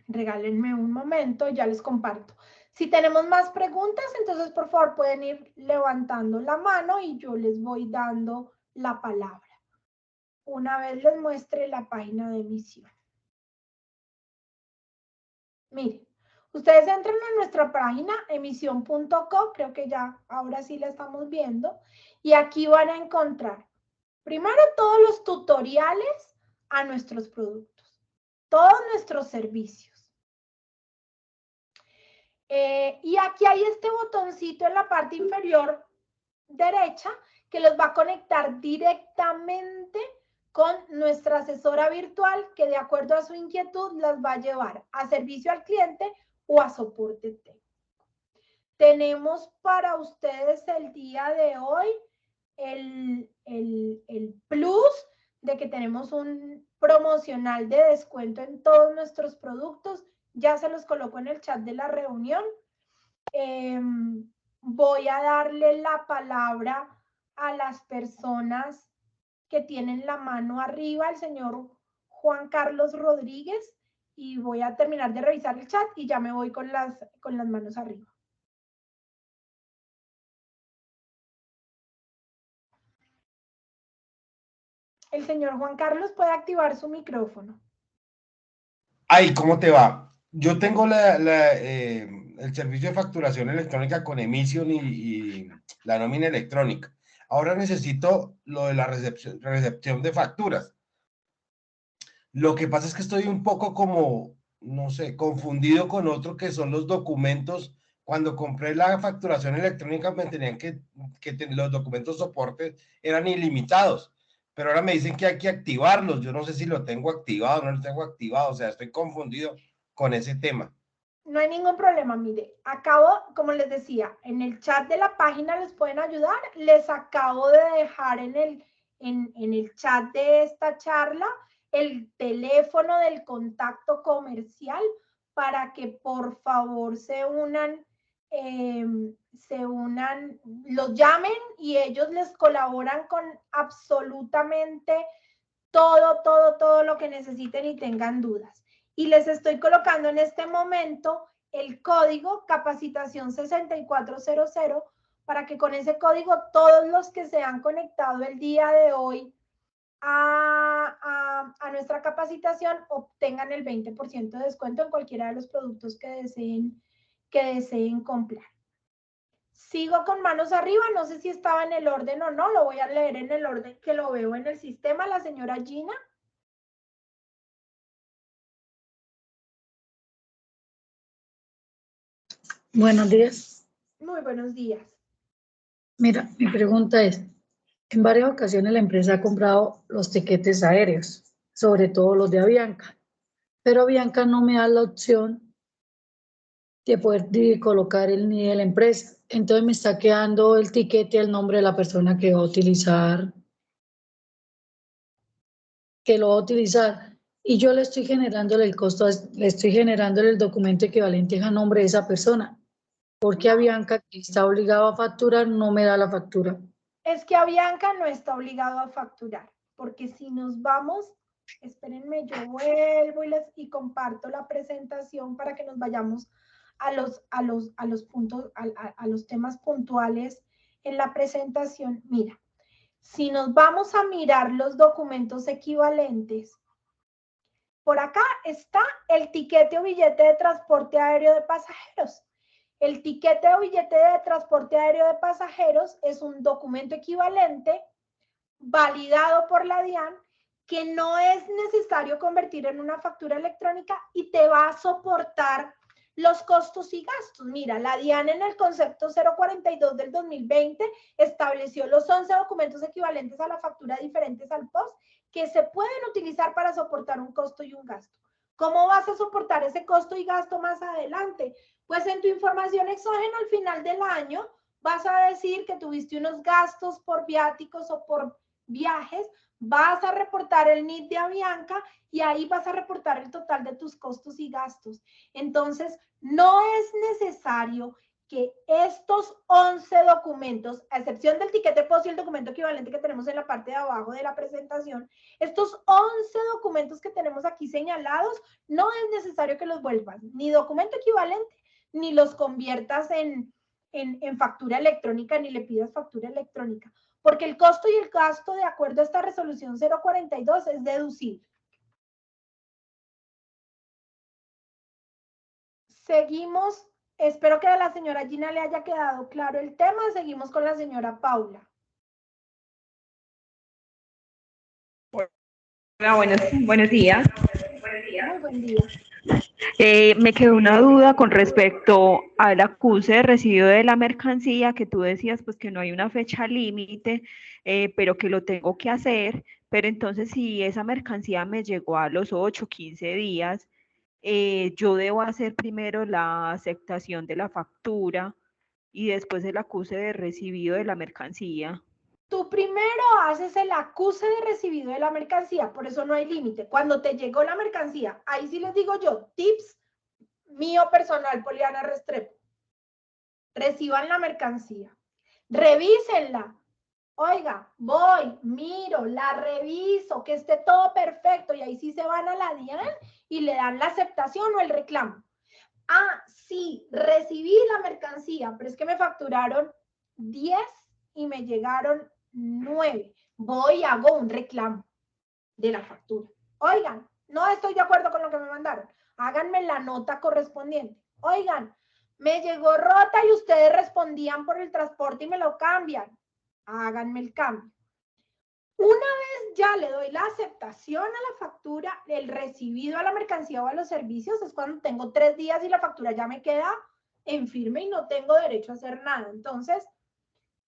Regálenme un momento, ya les comparto. Si tenemos más preguntas, entonces por favor pueden ir levantando la mano y yo les voy dando la palabra. Una vez les muestre la página de emisión. Miren, ustedes entran a nuestra página emisión.co, creo que ya ahora sí la estamos viendo, y aquí van a encontrar primero todos los tutoriales a nuestros productos, todos nuestros servicios. Y aquí hay este botoncito en la parte inferior derecha que los va a conectar directamente con nuestra asesora virtual que de acuerdo a su inquietud las va a llevar a servicio al cliente o a soporte técnico. Tenemos para ustedes el día de hoy el plus de que tenemos un promocional de descuento en todos nuestros productos. Ya se los coloco en el chat de la reunión. Voy a darle la palabra a las personas que tienen la mano arriba, el señor Juan Carlos Rodríguez, y voy a terminar de revisar el chat y ya me voy con las manos arriba. El señor Juan Carlos puede activar su micrófono. Ay, ¿cómo te va? Yo tengo el servicio de facturación electrónica con emisión y la nómina electrónica. Ahora necesito lo de la recepción de facturas. Lo que pasa es que estoy un poco como, no sé, confundido con otro que son los documentos Cuando compré la facturación electrónica me tenían los documentos soporte eran ilimitados, pero ahora me dicen que hay que activarlos. Yo no sé si lo tengo activado o no lo tengo activado, o sea, estoy confundido con ese tema. No hay ningún problema, mire, acabo, como les decía, en el chat de la página les pueden ayudar, les acabo de dejar en el chat de esta charla el teléfono del contacto comercial para que por favor se unan, los llamen y ellos les colaboran con absolutamente todo lo que necesiten y tengan dudas. Y les estoy colocando en este momento el código capacitación 6400 para que con ese código todos los que se han conectado el día de hoy a nuestra capacitación obtengan el 20% de descuento en cualquiera de los productos que deseen comprar. Sigo con manos arriba, no sé si estaba en el orden o no, lo voy a leer en el orden que lo veo en el sistema, la señora Gina. Buenos días. Muy buenos días. Mira, mi pregunta es, en varias ocasiones la empresa ha comprado los tiquetes aéreos, sobre todo los de Avianca, pero Avianca no me da la opción de poder colocar el NIE de la empresa. Entonces me está quedando el tiquete al nombre de la persona que va a utilizar, y yo le estoy generándole el costo, le estoy generándole el documento equivalente a nombre de esa persona. Porque Avianca, que está obligado a facturar, no me da la factura. Es que Avianca no está obligado a facturar, porque si nos vamos, espérenme, yo vuelvo y comparto la presentación para que nos vayamos a los puntos, a los temas puntuales en la presentación. Mira, si nos vamos a mirar los documentos equivalentes, por acá está el tiquete o billete de transporte aéreo de pasajeros. El tiquete o billete de transporte aéreo de pasajeros es un documento equivalente validado por la DIAN que no es necesario convertir en una factura electrónica y te va a soportar los costos y gastos. Mira, la DIAN en el concepto 042 del 2020 estableció los 11 documentos equivalentes a la factura diferentes al POS que se pueden utilizar para soportar un costo y un gasto. ¿Cómo vas a soportar ese costo y gasto más adelante? Pues en tu información exógena al final del año vas a decir que tuviste unos gastos por viáticos o por viajes, vas a reportar el NIT de Avianca y ahí vas a reportar el total de tus costos y gastos. Entonces, no es necesario que estos 11 documentos, a excepción del tiquete POS y el documento equivalente que tenemos en la parte de abajo de la presentación, estos 11 documentos que tenemos aquí señalados, no es necesario que los vuelvas ni documento equivalente, ni los conviertas en factura electrónica, ni le pidas factura electrónica, porque el costo y el gasto, de acuerdo a esta resolución 042, es deducible. Seguimos, espero que a la señora Gina le haya quedado claro el tema, seguimos con la señora Paula. Hola, buenos días. Muy buen día. Me quedó una duda con respecto al acuse de recibido de la mercancía, que tú decías pues que no hay una fecha límite, pero que lo tengo que hacer. Pero entonces, si esa mercancía me llegó a los 8, 15 días, yo debo hacer primero la aceptación de la factura y después el acuse de recibido de la mercancía. Tú primero haces el acuse de recibido de la mercancía, por eso no hay límite. Cuando te llegó la mercancía, ahí sí les digo yo, tips mío personal, Poliana Restrepo. Reciban la mercancía, revísenla. Oiga, voy, miro, la reviso, que esté todo perfecto y ahí sí se van a la DIAN y le dan la aceptación o el reclamo. Ah, sí, recibí la mercancía, pero es que me facturaron 10 y me llegaron 9. Voy y hago un reclamo de la factura. Oigan, no estoy de acuerdo con lo que me mandaron. Háganme la nota correspondiente. Oigan, me llegó rota y ustedes respondían por el transporte y me lo cambian. Háganme el cambio. Una vez ya le doy la aceptación a la factura, el recibido a la mercancía o a los servicios, es cuando tengo 3 días y la factura ya me queda en firme y no tengo derecho a hacer nada. Entonces,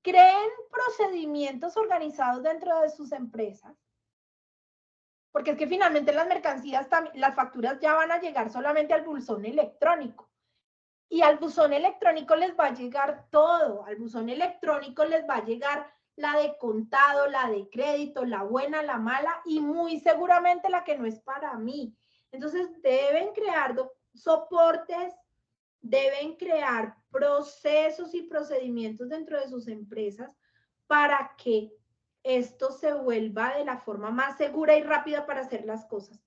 creen procedimientos organizados dentro de sus empresas, porque es que finalmente las mercancías, las facturas ya van a llegar solamente al buzón electrónico. Y al buzón electrónico les va a llegar todo. Al buzón electrónico les va a llegar la de contado, la de crédito, la buena, la mala y muy seguramente la que no es para mí. Entonces deben crear soportes, deben crear procesos y procedimientos dentro de sus empresas para que esto se vuelva de la forma más segura y rápida para hacer las cosas.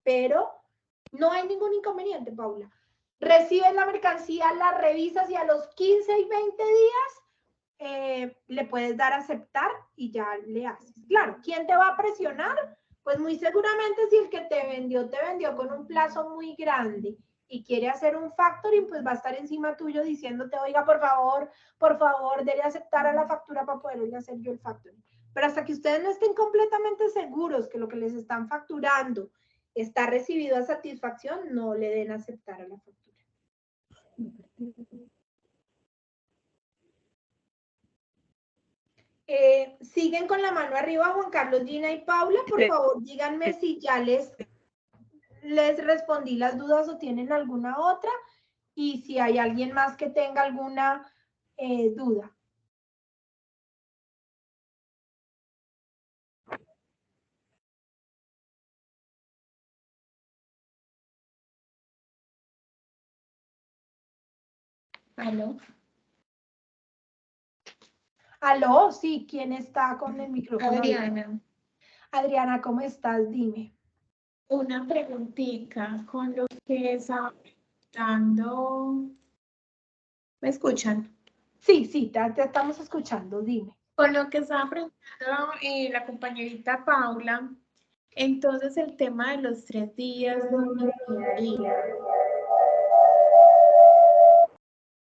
Pero no hay ningún inconveniente, Paula. Recibes la mercancía, la revisas y a los 15 y 20 días le puedes dar a aceptar y ya le haces. Claro, ¿quién te va a presionar? Pues muy seguramente si el que te vendió con un plazo muy grande y quiere hacer un factoring, pues va a estar encima tuyo diciéndote, oiga, por favor, debe aceptar a la factura para poderle hacer yo el factoring. Pero hasta que ustedes no estén completamente seguros que lo que les están facturando está recibido a satisfacción, no le den a aceptar a la factura. Siguen con la mano arriba Juan Carlos, Gina y Paula. Por favor, díganme si ya les respondí las dudas o tienen alguna otra y si hay alguien más que tenga alguna duda. ¿Aló? Aló, sí, ¿quién está con el micrófono? Adriana. Adriana, ¿cómo estás? Dime. Una preguntita con lo que está dando. ¿Me escuchan? Sí, te estamos escuchando, dime. Con lo que estaba preguntando la compañerita Paula, entonces el tema de los 3 días, ¿dónde quedaría?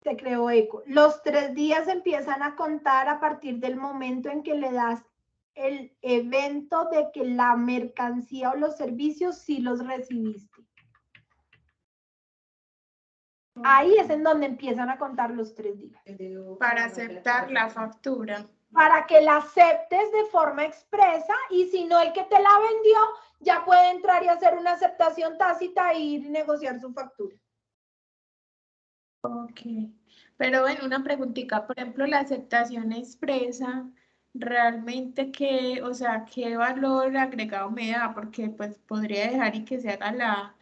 Te creo eco. Los 3 días empiezan a contar a partir del momento en que le das el evento de que la mercancía o los servicios sí los recibiste. Ahí es en donde empiezan a contar los 3 días. Para aceptar la factura. Para que la aceptes de forma expresa y si no el que te la vendió ya puede entrar y hacer una aceptación tácita e ir y negociar su factura. Ok, pero bueno, una preguntita, por ejemplo, la aceptación expresa, realmente qué, o sea, qué valor agregado me da, porque pues podría dejar y que se haga la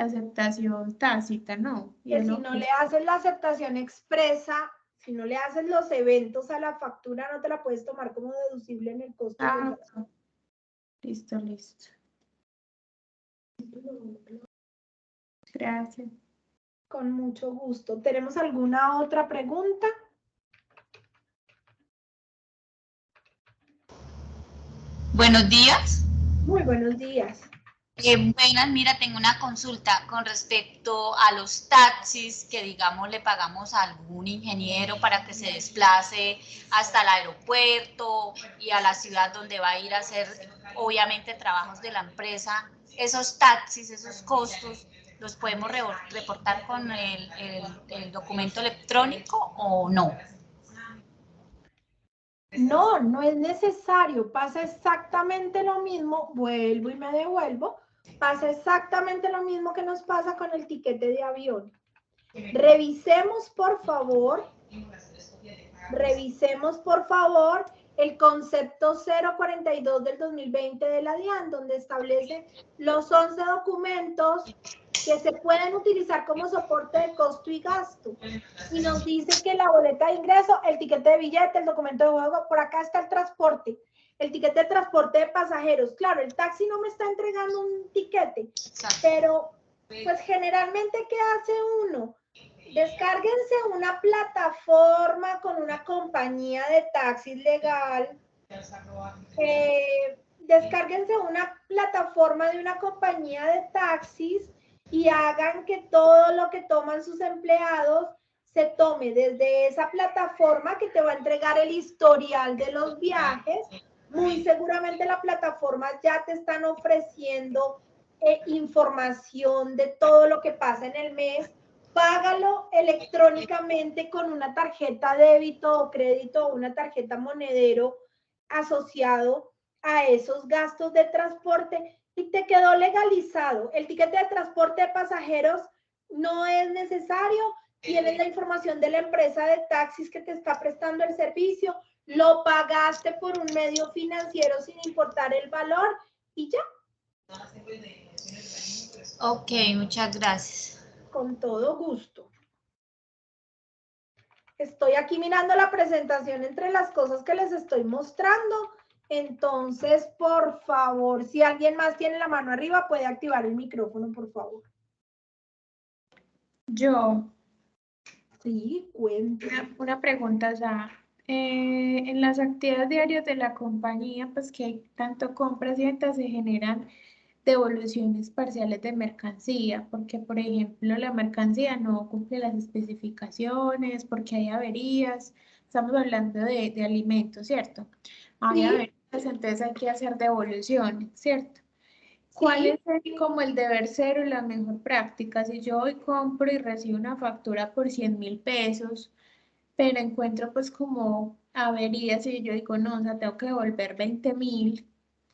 aceptación tácita, ¿no? Que si no le haces la aceptación expresa, si no le haces los eventos a la factura, no te la puedes tomar como deducible en el costo. Listo. Gracias. Con mucho gusto. ¿Tenemos alguna otra pregunta? Buenos días. Muy buenos días. Buenas, mira, tengo una consulta con respecto a los taxis que, digamos, le pagamos a algún ingeniero para que se desplace hasta el aeropuerto y a la ciudad donde va a ir a hacer, obviamente, trabajos de la empresa. Esos taxis, esos costos, ¿los podemos reportar con el documento electrónico o no? No es necesario. Pasa exactamente lo mismo. Vuelvo y me devuelvo. Pasa exactamente lo mismo que nos pasa con el tiquete de avión. Revisemos, por favor, el concepto 042 del 2020 de la DIAN, donde establece los 11 documentos que se pueden utilizar como soporte de costo y gasto. Y nos dice que la boleta de ingreso, el tiquete de billete, el documento de juego, por acá está el transporte, el tiquete de transporte de pasajeros. Claro, el taxi no me está entregando un tiquete, pero pues generalmente, ¿qué hace uno? Descárguense una plataforma con una compañía de taxis legal. Descárguense una plataforma de una compañía de taxis y hagan que todo lo que toman sus empleados se tome desde esa plataforma que te va a entregar el historial de los viajes. Muy seguramente la plataforma ya te están ofreciendo información de todo lo que pasa en el mes. Págalo, electrónicamente con una tarjeta débito o crédito o una tarjeta monedero asociado a esos gastos de transporte y te quedó legalizado. El tiquete de transporte de pasajeros no es necesario, tienes la información de la empresa de taxis que te está prestando el servicio, lo pagaste por un medio financiero sin importar el valor y ya. Ok, muchas gracias. Con todo gusto. Estoy aquí mirando la presentación entre las cosas que les estoy mostrando. Entonces, por favor, si alguien más tiene la mano arriba, puede activar el micrófono, por favor. Yo, Sí, cuente. una pregunta, o sea, en las actividades diarias de la compañía, pues que hay tanto compras y ventas, se generan devoluciones parciales de mercancía, porque por ejemplo la mercancía no cumple las especificaciones, porque hay averías, estamos hablando de alimentos, ¿cierto? Hay Sí. averías, entonces hay que hacer devoluciones, ¿cierto? ¿Cuál Sí. es como el deber ser o la mejor práctica? Si yo hoy compro y recibo una factura por 100.000 pesos, pero encuentro pues como averías y yo digo, no, o sea, tengo que devolver 20.000.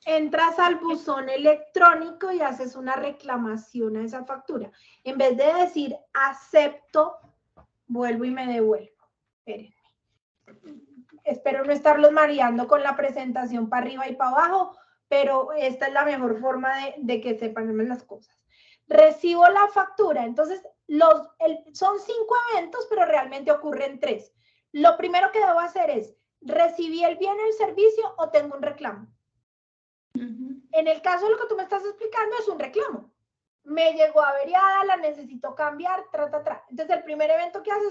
Entras al buzón electrónico y haces una reclamación a esa factura. En vez de decir acepto, vuelvo y me devuelvo. Espérenme. Espero no estarlos mareando con la presentación para arriba y para abajo, pero esta es la mejor forma de que sepan las cosas. Recibo la factura, entonces son 5 eventos, pero realmente ocurren 3. Lo primero que debo hacer es, ¿recibí el bien o el servicio o tengo un reclamo? En el caso de lo que tú me estás explicando es un reclamo. Me llegó averiada, la necesito cambiar, Entonces el primer evento que haces